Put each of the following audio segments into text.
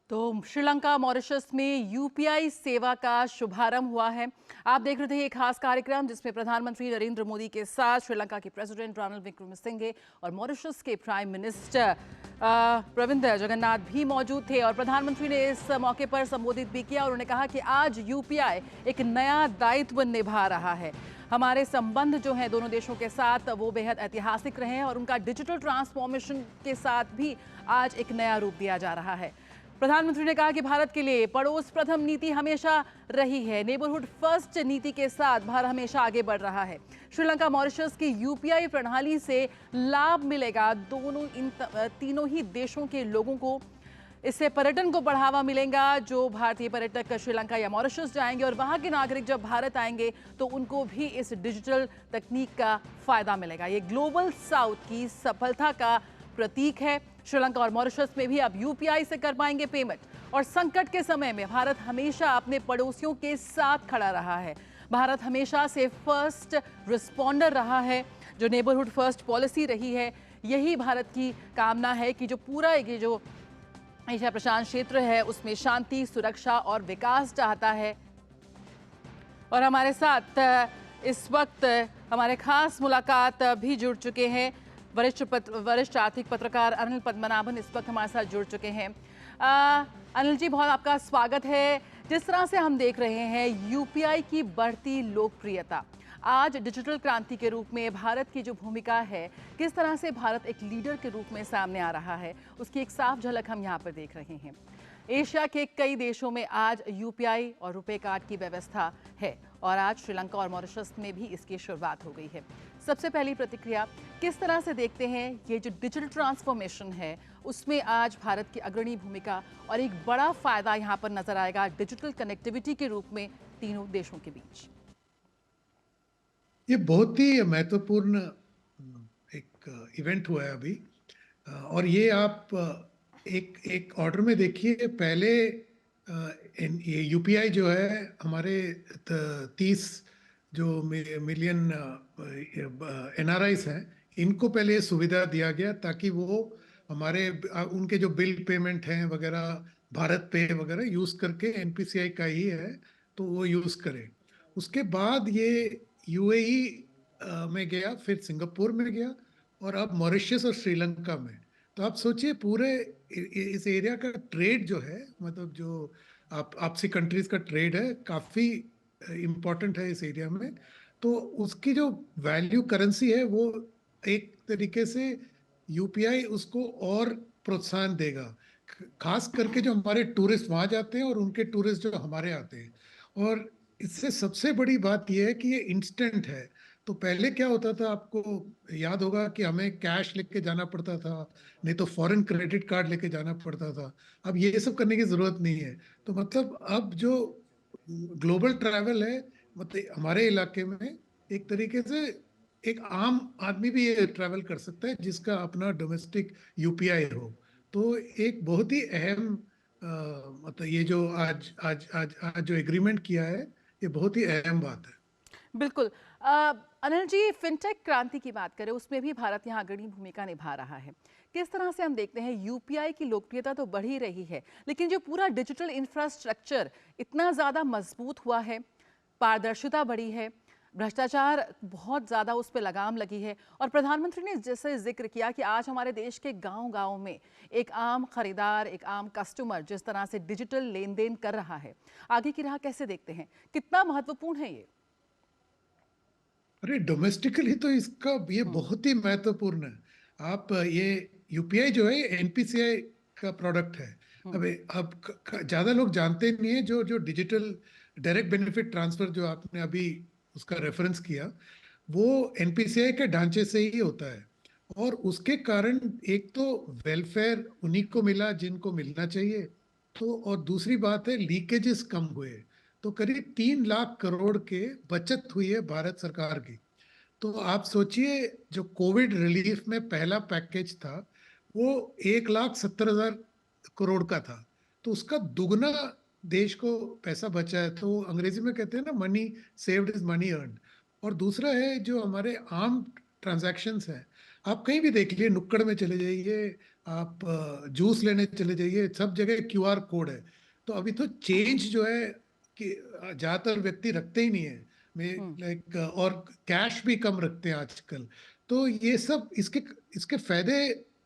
तो श्रीलंका मॉरिशस में यूपीआई सेवा का शुभारंभ हुआ है। आप देख रहे थे ये खास कार्यक्रम जिसमें प्रधानमंत्री नरेंद्र मोदी के साथ श्रीलंका के प्रेसिडेंट रानिल विक्रमसिंघे और मॉरिशस के प्राइम मिनिस्टर प्रविंद जगन्नाथ भी मौजूद थे। और प्रधानमंत्री ने इस मौके पर संबोधित भी किया। उन्होंने कहा कि आज यूपीआई एक नया दायित्व निभा रहा है। हमारे संबंध जो हैं दोनों देशों के साथ वो बेहद ऐतिहासिक रहे हैं और उनका डिजिटल ट्रांसफॉर्मेशन के साथ भी आज एक नया रूप दिया जा रहा है। प्रधानमंत्री ने कहा कि भारत के लिए पड़ोस प्रथम नीति हमेशा रही है। नेबरहुड फर्स्ट नीति के साथ भारत हमेशा आगे बढ़ रहा है। श्रीलंका मॉरिशस की यूपीआई प्रणाली से लाभ मिलेगा तीनों ही देशों के लोगों को। इससे पर्यटन को बढ़ावा मिलेगा। जो भारतीय पर्यटक श्रीलंका या मॉरिशस जाएंगे और वहां के नागरिक जब भारत आएंगे तो उनको भी इस डिजिटल तकनीक का फायदा मिलेगा। ये ग्लोबल साउथ की सफलता का प्रतीक है। श्रीलंका और मॉरिशस में भी अब यूपीआई से कर पाएंगे पेमेंट। और संकट के समय में भारत हमेशा अपने पड़ोसियों के साथ खड़ा रहा है। भारत हमेशा से फर्स्ट रिस्पॉन्डर रहा है। जो नेबरहुड फर्स्ट पॉलिसी रही है, यही भारत की कामना है कि जो पूरा ये जो एशिया प्रशांत क्षेत्र है उसमें शांति, सुरक्षा और विकास चाहता है। और हमारे साथ इस वक्त हमारे खास मुलाकात भी जुड़ चुके हैं। वरिष्ठ आर्थिक पत्रकार अनिल पद्मनाभन इस वक्त हमारे साथ जुड़ चुके हैं। अनिल जी, बहुत आपका स्वागत है। जिस तरह से हम देख रहे हैं यूपीआई की बढ़ती लोकप्रियता, आज डिजिटल क्रांति के रूप में भारत की जो भूमिका है, किस तरह से भारत एक लीडर के रूप में सामने आ रहा है, उसकी एक साफ झलक हम यहाँ पर देख रहे हैं। एशिया के कई देशों में आज यूपीआई और रुपे कार्ड की व्यवस्था है और आज श्रीलंका और मॉरिशस में भी इसकी शुरुआत हो गई है। सबसे पहली प्रतिक्रिया, किस तरह से देखते हैं ये जो डिजिटल ट्रांसफॉर्मेशन है उसमें आज भारत की अग्रणी भूमिका और एक बड़ा फायदा यहाँ पर नजर आएगा डिजिटल कनेक्टिविटी के रूप में तीनों देशों के बीच। ये बहुत ही महत्वपूर्ण एक इवेंट हुआ है अभी। और ये आप एक एक ऑर्डर में देखिए। पहले ये यूपीआई जो है हमारे 30 जो मिलियन एनआरआईस हैं, इनको पहले ये सुविधा दिया गया ताकि वो हमारे उनके जो बिल पेमेंट हैं वगैरह, भारत पे वगैरह यूज करके, एनपीसीआई का ही है तो वो यूज करें। उसके बाद ये यूएई में गया, फिर सिंगापुर में गया और अब मॉरिशस और श्रीलंका में। तो आप सोचिए पूरे इस एरिया का ट्रेड जो है, मतलब जो आप आपसी कंट्रीज का ट्रेड है, काफी इम्पोर्टेंट है इस एरिया में। तो उसकी जो वैल्यू करेंसी है वो एक तरीके से यूपीआई उसको और प्रोत्साहन देगा। खास करके जो हमारे टूरिस्ट वहां जाते हैं और उनके टूरिस्ट जो हमारे आते हैं। और इससे सबसे बड़ी बात यह है कि ये इंस्टेंट है। तो पहले क्या होता था, आपको याद होगा कि हमें कैश लेके जाना पड़ता था, नहीं तो फॉरेन क्रेडिट कार्ड लेके जाना पड़ता था। अब ये सब करने की जरूरत नहीं है। तो मतलब अब जो ग्लोबल ट्रैवल है, मतलब हमारे इलाके में एक तरीके से एक आम आदमी भी ये ट्रैवल कर सकता है जिसका अपना डोमेस्टिक यूपीआई हो। तो एक बहुत ही अहम मतलब ये जो आज आज आज आज जो एग्रीमेंट किया है, ये बहुत ही अहम बात है। बिल्कुल। अनिल जी, फिनटेक क्रांति की बात करें उसमें भी भारत यहाँ अग्रणी भूमिका निभा रहा है। किस तरह से हम देखते हैं यूपीआई की लोकप्रियता तो बढ़ ही रही है, लेकिन जो पूरा डिजिटल इंफ्रास्ट्रक्चर इतना ज़्यादा मजबूत हुआ है, पारदर्शिता बढ़ी है, भ्रष्टाचार बहुत ज़्यादा उस पर लगाम लगी है। और प्रधानमंत्री ने जैसे जिक्र किया कि आज हमारे देश के गांव-गांव में एक आम खरीदार, एक आम कस्टमर जिस तरह से डिजिटल लेन देन कर रहा है, आगे की राह कैसे देखते हैं, कितना महत्वपूर्ण है ये? अरे डोमेस्टिकली तो इसका ये बहुत ही महत्वपूर्ण है। आप ये यूपीआई जो है एनपीसीआई का प्रोडक्ट है। अब ज्यादा लोग जानते नहीं है जो जो डिजिटल डायरेक्ट बेनिफिट ट्रांसफर जो आपने अभी उसका रेफरेंस किया, वो एनपीसीआई के ढांचे से ही होता है। और उसके कारण एक तो वेलफेयर उन्हीं को मिला जिनको मिलना चाहिए। तो और दूसरी बात है, लीकेजेस कम हुए। तो करीब 3 लाख करोड़ के बचत हुई है भारत सरकार की। तो आप सोचिए, जो कोविड रिलीफ में पहला पैकेज था वो 1,70,000 करोड़ का था। तो उसका दुगना देश को पैसा बचा है। तो अंग्रेजी में कहते हैं ना, money saved is money earn. और दूसरा है जो हमारे आम ट्रांजैक्शंस हैं, आप कहीं भी देख लीजिए, नुक्कड़ में चले जाइए, आप जूस लेने चले जाइए, सब जगह क्यूआर कोड है। तो अभी तो चेंज जो है कि ज्यादातर व्यक्ति रखते ही नहीं है, में लाइक, और कैश भी कम रखते हैं आजकल। तो ये सब इसके इसके फायदे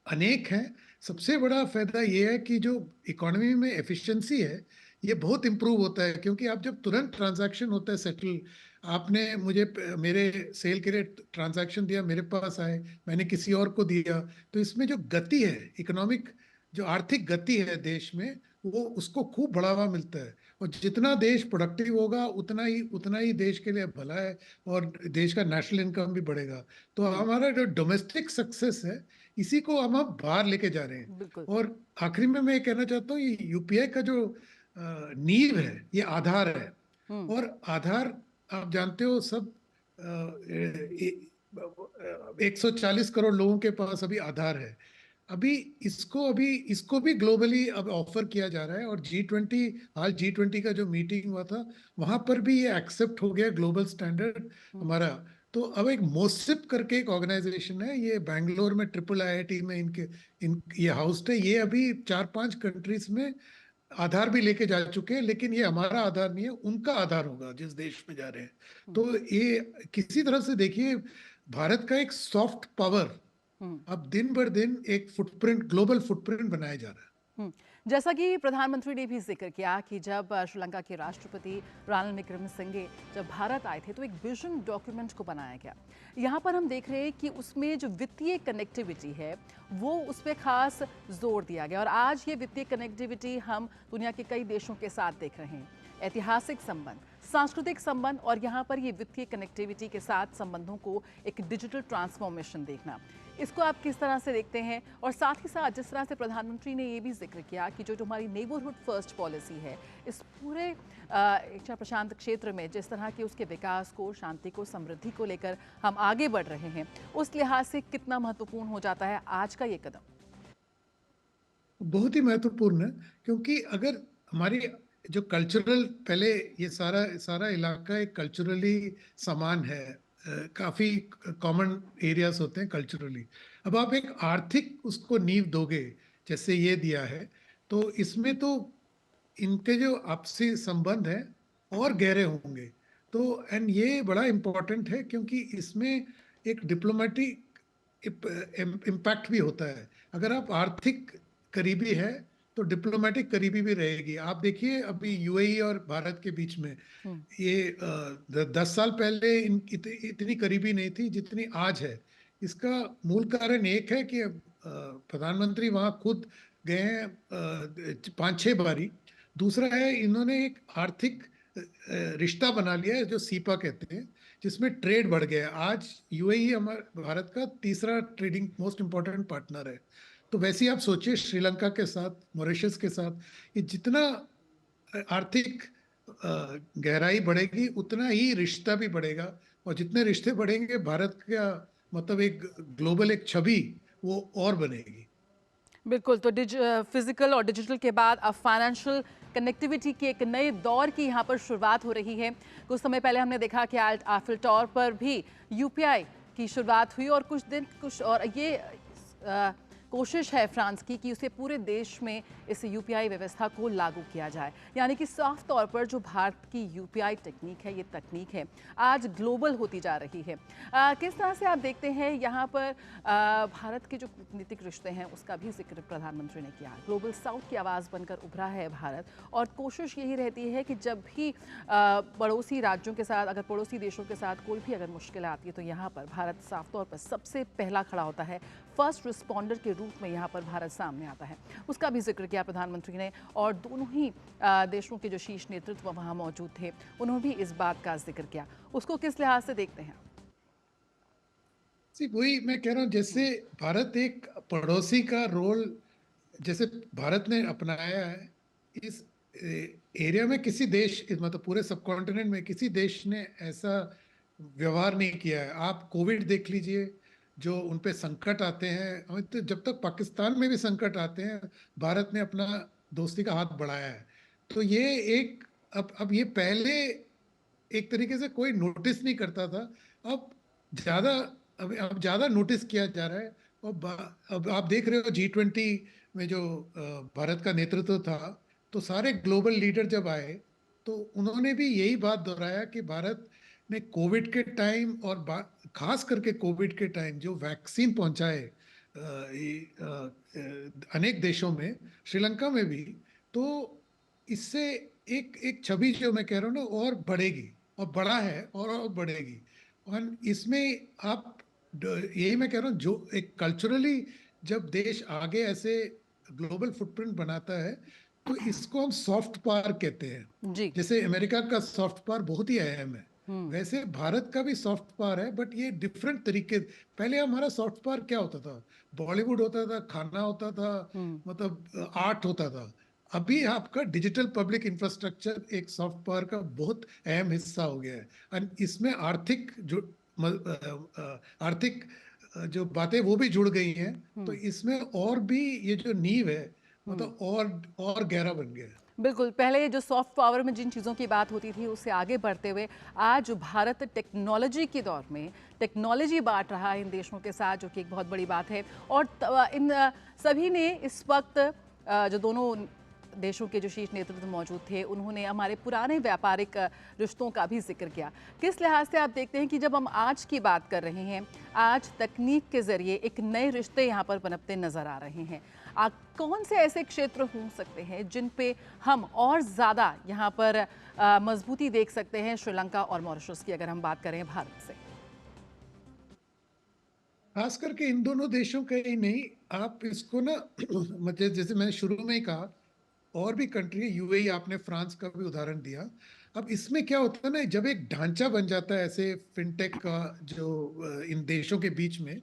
अनेक हैं। सबसे बड़ा फायदा ये है कि जो इकोनॉमी में एफिशिएंसी है, ये बहुत इंप्रूव होता है, क्योंकि आप जब तुरंत ट्रांजैक्शन होता है सेटल, आपने मुझे मेरे सेल के लिए ट्रांजैक्शन दिया, मेरे पास आए, मैंने किसी और को दिया, तो इसमें जो गति है, इकोनॉमिक जो आर्थिक गति है देश में, वो उसको खूब बढ़ावा मिलता है। और जितना देश प्रोडक्टिव होगा उतना ही देश के लिए भला है, और देश का नेशनल इनकम भी बढ़ेगा। तो हमारा जो डोमेस्टिक सक्सेस है, इसी को हम अब बाहर लेके जा रहे हैं। बिल्कुल। और आखिरी में मैं ये कहना चाहता हूँ, ये यूपीआई का जो नींव है, ये आधार है। हम्म। और आधार, आप जानते हो सब, 140 करोड़ लोगों के पास अभी आधार है। अभी इसको भी ग्लोबली अब ऑफर किया जा रहा है, और G20, हाल G20 का जो मीटिंग हुआ था, वहां पर भी ये एक्सेप्ट हो गया ग्लोबल स्टैंडर्ड हमारा। तो अब एक मोसिप करके एक ऑर्गेनाइजेशन है, ये बैंगलोर में IIIT में ये हाउस है। ये अभी 4-5 कंट्रीज में आधार भी लेके जा चुके हैं, लेकिन ये हमारा आधार नहीं है, उनका आधार होगा जिस देश में जा रहे हैं। तो ये किसी तरह से देखिए, भारत का एक सॉफ्ट पावर हम्म। अब दिन बर दिन एक फुटप्रिंट, ग्लोबल फुटप्रिंट बनाया जा रहा है। जैसा कि प्रधानमंत्री ने भी जिक्र किया कि जब श्रीलंका के राष्ट्रपति रानिल विक्रमसिंघे जब भारत आए थे तो एक विजन डॉक्यूमेंट को बनाया गया। यहाँ पर हम देख रहे हैं कि उसमें जो वित्तीय कनेक्टिविटी है वो उस पर खास जोर दिया गया, और आज ये वित्तीय कनेक्टिविटी हम दुनिया के कई देशों के साथ देख रहे हैं। ऐतिहासिक संबंध, सांस्कृतिक संबंध, और यहाँ पर ये वित्तीय कनेक्टिविटी के साथ संबंधों को एक डिजिटल ट्रांसफॉर्मेशन देखना, इसको आप किस तरह से देखते हैं? और साथ ही साथ जिस तरह से प्रधानमंत्री ने ये भी जिक्र किया कि जो हमारी नेबरहुड फर्स्ट पॉलिसी है, इस पूरे एशिया प्रशांत क्षेत्र में जिस तरह के उसके विकास को, शांति को, समृद्धि को लेकर हम आगे बढ़ रहे हैं, उस लिहाज से कितना महत्वपूर्ण हो जाता है आज का ये कदम? बहुत ही महत्वपूर्ण है, क्योंकि अगर हमारी जो कल्चरल, पहले ये सारा सारा इलाका एक कल्चरली समान है, काफी कॉमन एरियाज होते हैं कल्चरली। अब आप एक आर्थिक उसको नींव दोगे, जैसे ये दिया है, तो इसमें तो इनके जो आपसी संबंध है और गहरे होंगे। तो एंड ये बड़ा इम्पोर्टेंट है, क्योंकि इसमें एक डिप्लोमेटिक इम्पैक्ट भी होता है। अगर आप आर्थिक करीबी है, तो डिप्लोमेटिक करीबी भी रहेगी। आप देखिए, अभी यूएई और भारत के बीच में ये 10 साल पहले इतनी करीबी नहीं थी जितनी आज है। इसका मूल कारण एक है कि प्रधानमंत्री वहां खुद गए हैं 5-6 बारी। दूसरा है, इन्होंने एक आर्थिक रिश्ता बना लिया है, जो सीपा कहते हैं, जिसमें ट्रेड बढ़ गया है। आज यूएई हमारे भारत का तीसरा ट्रेडिंग मोस्ट इंपॉर्टेंट पार्टनर है। तो वैसे ही आप सोचिए, श्रीलंका के साथ, मॉरिशस के साथ, ये जितना आर्थिक गहराई बढ़ेगी, उतना ही रिश्ता भी बढ़ेगा। और जितने रिश्ते बढ़ेंगे, भारत का मतलब एक ग्लोबल एक छवि वो और बनेगी। बिल्कुल। तो फिजिकल और डिजिटल के बाद अब फाइनेंशियल कनेक्टिविटी के एक नए दौर की यहाँ पर शुरुआत हो रही है। कुछ समय पहले हमने देखा कि आईफिल टावर पर भी यूपीआई की शुरुआत हुई, और ये कोशिश है फ्रांस की कि उसे पूरे देश में इस यूपीआई व्यवस्था को लागू किया जाए। यानी कि साफ तौर पर जो भारत की यूपीआई टेक्निक है, ये तकनीक है, आज ग्लोबल होती जा रही है। किस तरह से आप देखते हैं यहाँ पर भारत के जो कूटनीतिक रिश्ते हैं उसका भी जिक्र प्रधानमंत्री ने किया। ग्लोबल साउथ की आवाज़ बनकर उभरा है भारत, और कोशिश यही रहती है कि जब भी पड़ोसी राज्यों के साथ, अगर पड़ोसी देशों के साथ कोई भी अगर मुश्किल आती है, तो यहाँ पर भारत साफ तौर पर सबसे पहला खड़ा होता है। फर्स्ट रिस्पॉन्डर के रूप में यहाँ पर भारत सामने आता है। उसका भी जिक्र किया प्रधानमंत्री ने, और दोनों ही देशों के जो शीर्ष नेतृत्व वहाँ मौजूद थे, उन्होंने भी इस बात का जिक्र किया। उसको किस लिहाज से देखते हैं? वही मैं कह रहा हूँ, जैसे भारत एक पड़ोसी का रोल जैसे भारत ने अपनाया है, इस एरिया में किसी देश, मतलब पूरे सब कॉन्टिनेंट में किसी देश ने ऐसा व्यवहार नहीं किया है। आप कोविड देख लीजिए, जो उन पे संकट आते हैं, तो जब तक पाकिस्तान में भी संकट आते हैं, भारत ने अपना दोस्ती का हाथ बढ़ाया है। तो ये एक, अब ये पहले एक तरीके से कोई नोटिस नहीं करता था, अब ज्यादा अब ज्यादा नोटिस किया जा रहा है। और अब आप देख रहे हो G20 में जो भारत का नेतृत्व था, तो सारे ग्लोबल लीडर जब आए तो उन्होंने भी यही बात दोहराया कि भारत ने कोविड के टाइम और खास करके कोविड के टाइम जो वैक्सीन पहुंचाए अनेक देशों में, श्रीलंका में भी, तो इससे एक एक छवि जो मैं कह रहा हूँ ना और बढ़ेगी, और बढ़ा है और बढ़ेगी। और इसमें आप यही मैं कह रहा हूँ, जो एक कल्चरली जब देश आगे ऐसे ग्लोबल फुटप्रिंट बनाता है तो इसको हम सॉफ्ट पावर कहते हैं। जी। जैसे अमेरिका का सॉफ्ट पावर बहुत ही अहम है, वैसे भारत का भी सॉफ्ट पावर है, बट ये डिफरेंट तरीके। पहले हमारा सॉफ्ट पावर क्या होता था? बॉलीवुड होता था, खाना होता था, मतलब आर्ट होता था। अभी आपका डिजिटल पब्लिक इंफ्रास्ट्रक्चर एक सॉफ्ट पावर का बहुत अहम हिस्सा हो गया है। और इसमें आर्थिक जो आर्थिक जो बातें वो भी जुड़ गई हैं, तो इसमें और भी ये जो नींव है मतलब और गहरा बन गया है। बिल्कुल, पहले जो सॉफ्ट पावर में जिन चीज़ों की बात होती थी उससे आगे बढ़ते हुए आज भारत टेक्नोलॉजी के दौर में टेक्नोलॉजी बांट रहा है इन देशों के साथ, जो कि एक बहुत बड़ी बात है। और इन सभी ने इस वक्त जो दोनों देशों के जो शीर्ष नेतृत्व मौजूद थे उन्होंने हमारे पुराने व्यापारिक रिश्तों का भी जिक्र किया। किस लिहाज से आप देखते हैं कि जब हम आज की बात कर रहे हैं, आज तकनीक के जरिए एक नए रिश्ते यहाँ पर पनपते नजर आ रहे हैं, कौन से ऐसे क्षेत्र हो सकते हैं जिन पे हम और ज़्यादा यहाँ पर मजबूती देख सकते हैं श्रीलंका और मॉरिशस की, अगर हम बात करें भारत से? खास करके इन दोनों देशों का ही नहीं, आप इसको ना मतलब जैसे मैंने शुरू में ही कहा, और भी कंट्री, यूएई, आपने फ्रांस का भी उदाहरण दिया। अब इसमें क्या होता है ना, जब एक ढांचा बन जाता है ऐसे फिनटेक का जो इन देशों के बीच में,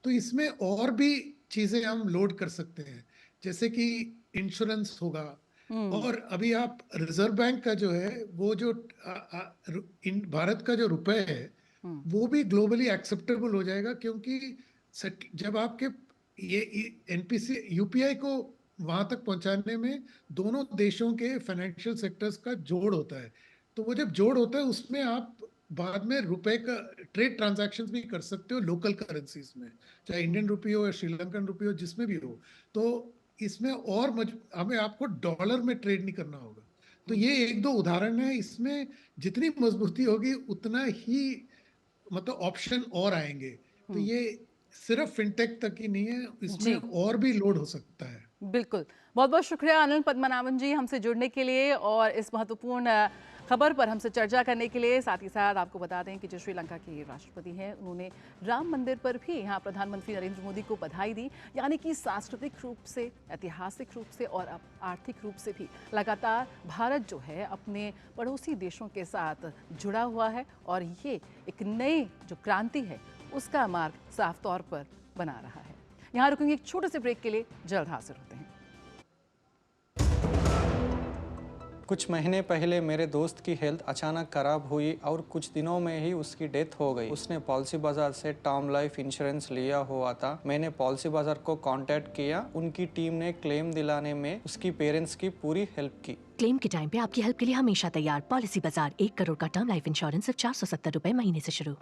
तो इसमें और भी चीजें हम लोड कर सकते हैं, जैसे कि इंश्योरेंस होगा। और अभी आप रिजर्व बैंक का जो है वो जो भारत का जो रुपए है वो भी ग्लोबली एक्सेप्टेबल हो जाएगा, क्योंकि जब आपके ये एनपीसी यूपीआई को वहां तक पहुंचाने में दोनों देशों के फाइनेंशियल सेक्टर्स का जोड़ होता है, तो वो जब जोड़ होता है उसमें आप बाद में रुपए का ट्रेड ट्रांजैक्शंस भी कर सकते हो लोकल करेंसीज में, चाहे इंडियन रुपी हो या श्रीलंकन रुपी हो, जिसमें भी हो। तो इसमें और हमें आपको डॉलर में ट्रेड नहीं करना होगा। तो ये एक दो उदाहरण है, इसमें जितनी मजबूती होगी उतना ही मतलब ऑप्शन और आएंगे। तो ये सिर्फ फिनटेक तक ही नहीं है, इसमें जी, और भी लोड हो सकता है। बिल्कुल। बहुत बहुत शुक्रिया अनिल पद्मनाभन जी हमसे जुड़ने के लिए और इस महत्वपूर्ण खबर पर हमसे चर्चा करने के लिए। साथ ही साथ आपको बता दें कि जो श्रीलंका के राष्ट्रपति हैं उन्होंने राम मंदिर पर भी यहाँ प्रधानमंत्री नरेंद्र मोदी को बधाई दी, यानी कि सांस्कृतिक रूप से, ऐतिहासिक रूप से और अब आर्थिक रूप से भी लगातार भारत जो है अपने पड़ोसी देशों के साथ जुड़ा हुआ है और ये एक नई जो क्रांति है उसका मार्ग साफ तौर पर बना रहा है। यहाँ रुकेंगे एक छोटे से ब्रेक के लिए, जल्द हाजिर होते हैं। कुछ महीने पहले मेरे दोस्त की हेल्थ अचानक खराब हुई और कुछ दिनों में ही उसकी डेथ हो गई। उसने पॉलिसी बाजार से टर्म लाइफ इंश्योरेंस लिया हुआ था। मैंने पॉलिसी बाजार को कांटेक्ट किया। उनकी टीम ने क्लेम दिलाने में उसकी पेरेंट्स की पूरी हेल्प की। क्लेम के टाइम पे आपकी हेल्प के लिए हमेशा तैयार। पॉलिसी बाजार, 1 करोड़ का टर्म लाइफ इंश्योरेंस सिर्फ 470 रुपए महीने से शुरू।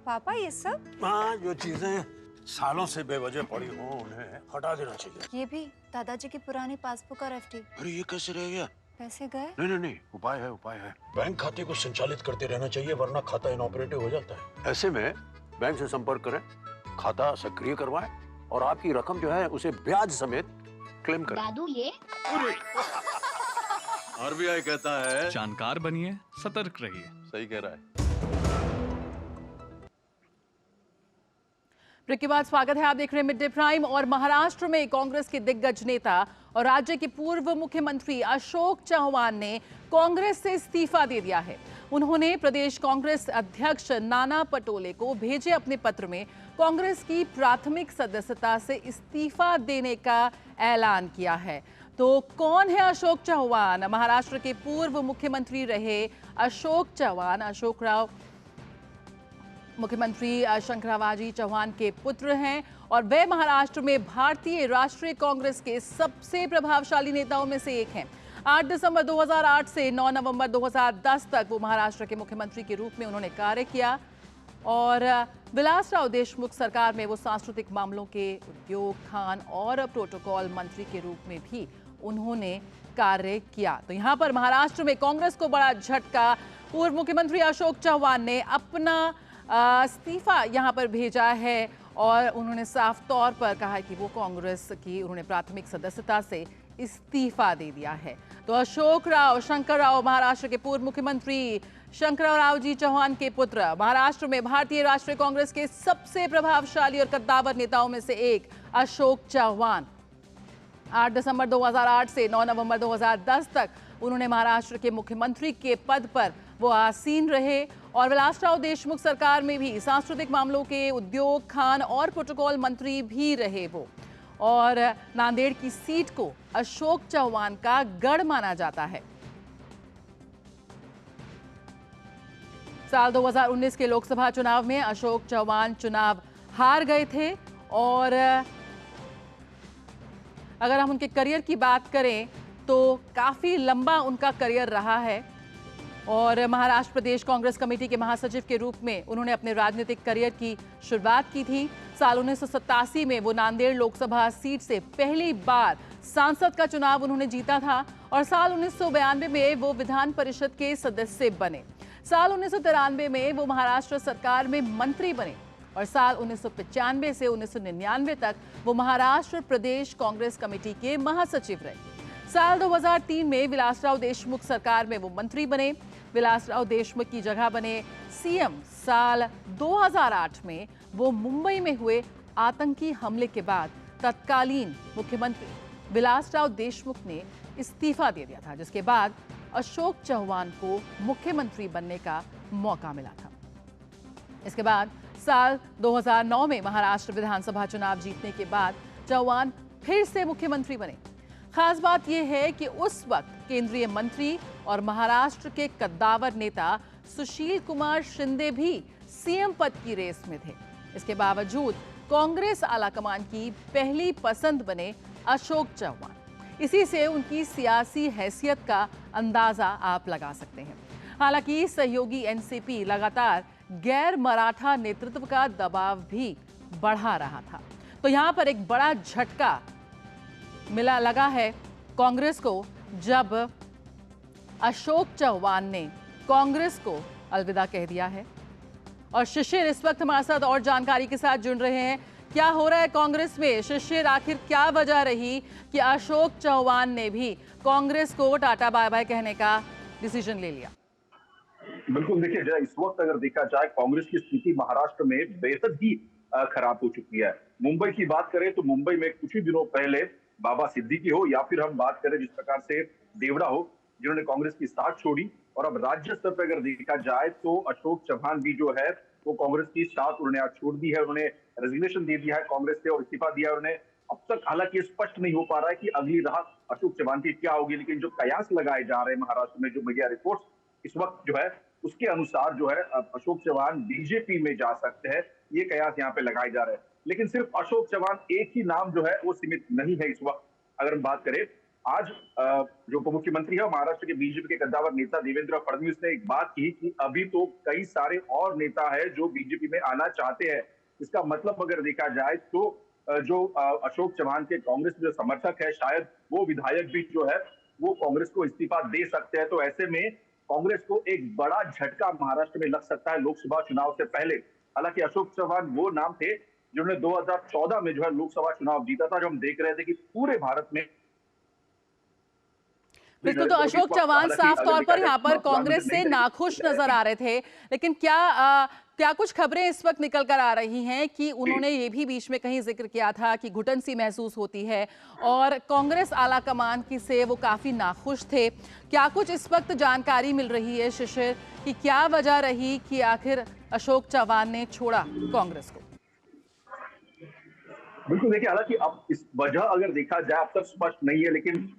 पापा ये सब? हाँ, जो चीजें सालों से बेवजह पड़ी हो उन्हें हटा देना चाहिए। ये भी दादाजी की पुरानी पासबुक और एफडी। अरे ये कैसे रह गया? पैसे गए? नहीं, उपाय है, उपाय है। बैंक खाते को संचालित करते रहना चाहिए, वरना खाता इनऑपरेटिव हो जाता है। ऐसे में बैंक से संपर्क करें, खाता सक्रिय करवाएं और आपकी रकम जो है उसे ब्याज समेत क्लेम करें। दादू ये आरबीआई कहता है जानकार बनिए, सतर्क रहिए। सही कह रहा है। ब्रेक के बाद स्वागत है, आप देख रहे हैं मिड डे प्राइम। और महाराष्ट्र में कांग्रेस के दिग्गज नेता और राज्य के पूर्व मुख्यमंत्री अशोक चव्हाण ने कांग्रेस से इस्तीफा दे दिया है। उन्होंने प्रदेश कांग्रेस अध्यक्ष नाना पटोले को भेजे अपने पत्र में कांग्रेस की प्राथमिक सदस्यता से इस्तीफा देने का ऐलान किया है। तो कौन है अशोक चव्हाण? महाराष्ट्र के पूर्व मुख्यमंत्री रहे अशोक चव्हाण, अशोकराव मुख्यमंत्री शंकररावाजी चौहान के पुत्र हैं और वे महाराष्ट्र में भारतीय राष्ट्रीय कांग्रेस के सबसे प्रभावशाली नेताओं में से एक हैं। 8 दिसंबर 2008 से 9 नवंबर 2010 तक वो महाराष्ट्र के मुख्यमंत्री के रूप में उन्होंने कार्य किया। और विलासराव देशमुख सरकार में वो सांस्कृतिक मामलों के, उद्योग, खान और प्रोटोकॉल मंत्री के रूप में भी उन्होंने कार्य किया। तो यहाँ पर महाराष्ट्र में कांग्रेस को बड़ा झटका। पूर्व मुख्यमंत्री अशोक चव्हाण ने अपना इस्तीफा यहाँ पर भेजा है और उन्होंने साफ तौर पर कहा है कि वो कांग्रेस की उन्होंने प्राथमिक सदस्यता से इस्तीफा दे दिया है। तो अशोक राव शंकर राव, महाराष्ट्र के पूर्व मुख्यमंत्री शंकरराव जी चौहान के पुत्र, महाराष्ट्र में भारतीय राष्ट्रीय कांग्रेस के सबसे प्रभावशाली और कद्दावर नेताओं में से एक अशोक चव्हाण 8 दिसंबर 2008 से 9 नवंबर 2010 तक उन्होंने महाराष्ट्र के मुख्यमंत्री के पद पर वो आसीन रहे और विलासराव देशमुख सरकार में भी सांस्कृतिक मामलों के, उद्योग, खान और प्रोटोकॉल मंत्री भी रहे वो। और नांदेड़ की सीट को अशोक चव्हाण का गढ़ माना जाता है। साल 2019 के लोकसभा चुनाव में अशोक चव्हाण चुनाव हार गए थे और अगर हम उनके करियर की बात करें तो काफी लंबा उनका करियर रहा है और महाराष्ट्र प्रदेश कांग्रेस कमेटी के महासचिव के रूप में उन्होंने अपने राजनीतिक करियर की शुरुआत की थी। साल 1987 में वो नांदेड़ लोकसभा सीट से पहली बार सांसद का चुनाव उन्होंने जीता था और साल 1992 में वो विधान परिषद के सदस्य बने। साल 1993 में वो महाराष्ट्र सरकार में मंत्री बने और साल 1995 से 1999 तक वो महाराष्ट्र प्रदेश कांग्रेस कमेटी के महासचिव रहे। साल 2003 में विलासराव देशमुख सरकार में वो मंत्री बने। विलासराव देशमुख की जगह बने सीएम। साल 2008 में वो मुंबई में हुए आतंकी हमले के बाद तत्कालीन मुख्यमंत्री विलासराव देशमुख ने इस्तीफा दे दिया था, जिसके बाद अशोक चव्हाण को मुख्यमंत्री बनने का मौका मिला था। इसके बाद साल 2009 में महाराष्ट्र विधानसभा चुनाव जीतने के बाद चव्हाण फिर से मुख्यमंत्री बने। खास बात यह है कि उस वक्त केंद्रीय मंत्री और महाराष्ट्र के कद्दावर नेता सुशील कुमार शिंदे भी सीएम पद की रेस में थे। इसके बावजूद कांग्रेस आलाकमान की पहली पसंद बने अशोक चव्हाण। इसी से उनकी सियासी हैसियत का अंदाजा आप लगा सकते हैं। हालांकि सहयोगी एनसीपी लगातार गैर मराठा नेतृत्व का दबाव भी बढ़ा रहा था। तो यहां पर एक बड़ा झटका लगा है कांग्रेस को जब अशोक चव्हाण ने कांग्रेस को अलविदा कह दिया है। और शिशिर इस वक्त हमारे साथ और जानकारी के साथ जुड़ रहे हैं। क्या हो रहा है कांग्रेस में? शिशिर, आखिर क्या वजह रही कि अशोक चव्हाण ने भी कांग्रेस को टाटा बाय बाय कहने का डिसीजन ले लिया? बिल्कुल, देखिए जरा इस वक्त अगर देखा जाए कांग्रेस की स्थिति महाराष्ट्र में बेहद ही खराब हो चुकी है। मुंबई की बात करें तो मुंबई में कुछ ही दिनों पहले बाबा सिद्दीकी हो या फिर हम बात करें जिस प्रकार से देवड़ा हो, जिन्होंने कांग्रेस की साथ छोड़ी, और अब राज्य स्तर पर अगर देखा जाए तो अशोक चव्हाण भी जो है वो कांग्रेस की साथ उन्होंने आज छोड़ दी है। उन्होंने रेजिग्नेशन दे दिया है कांग्रेस से और इस्तीफा दिया है उन्होंने। अब तक हालांकि स्पष्ट नहीं हो पा रहा है कि अगली राह अशोक चव्हाण की क्या होगी, लेकिन जो कयास लगाए जा रहे हैं महाराष्ट्र में, जो मीडिया रिपोर्ट्स इस वक्त जो है उसके अनुसार जो है अशोक चव्हाण बीजेपी में जा सकते हैं, ये कयास यहाँ पे लगाए जा रहे हैं। लेकिन सिर्फ अशोक चव्हाण एक ही नाम जो है वो सीमित नहीं है इस वक्त। अगर हम बात करें आज जो उप मुख्यमंत्री है महाराष्ट्र के बीजेपी के कद्दावर नेता देवेंद्र फडणवीस ने एक बात की कि अभी तो कई सारे और नेता है जो बीजेपी में आना चाहते हैं। इसका मतलब अगर देखा जाए तो जो अशोक चव्हाण के कांग्रेस में जो समर्थक है, शायद वो विधायक भी जो है वो कांग्रेस को इस्तीफा दे सकते हैं। तो ऐसे में कांग्रेस को एक बड़ा झटका महाराष्ट्र में लग सकता है लोकसभा चुनाव से पहले। हालांकि अशोक चव्हाण वो नाम थे जिन्होंने 2014 में जो है लोकसभा चुनाव जीता था, जो हम देख रहे थे कि पूरे भारत में बिल्कुल। तो अशोक चव्हाण साफ तौर पर यहाँ पर कांग्रेस से नाखुश नजर आ रहे थे, लेकिन क्या कुछ खबरें इस वक्त निकल कर आ रही हैं कि उन्होंने ये भी बीच में कहीं जिक्र किया था कि घुटन सी महसूस होती है और कांग्रेस आला कमान की से वो काफी नाखुश थे। क्या कुछ इस वक्त जानकारी मिल रही है शिशिर कि क्या वजह रही कि आखिर अशोक चव्हाण ने छोड़ा कांग्रेस को? बिल्कुल, देखिए हालांकि अब इस वजह अगर देखा जाए अब तक स्पष्ट नहीं है, लेकिन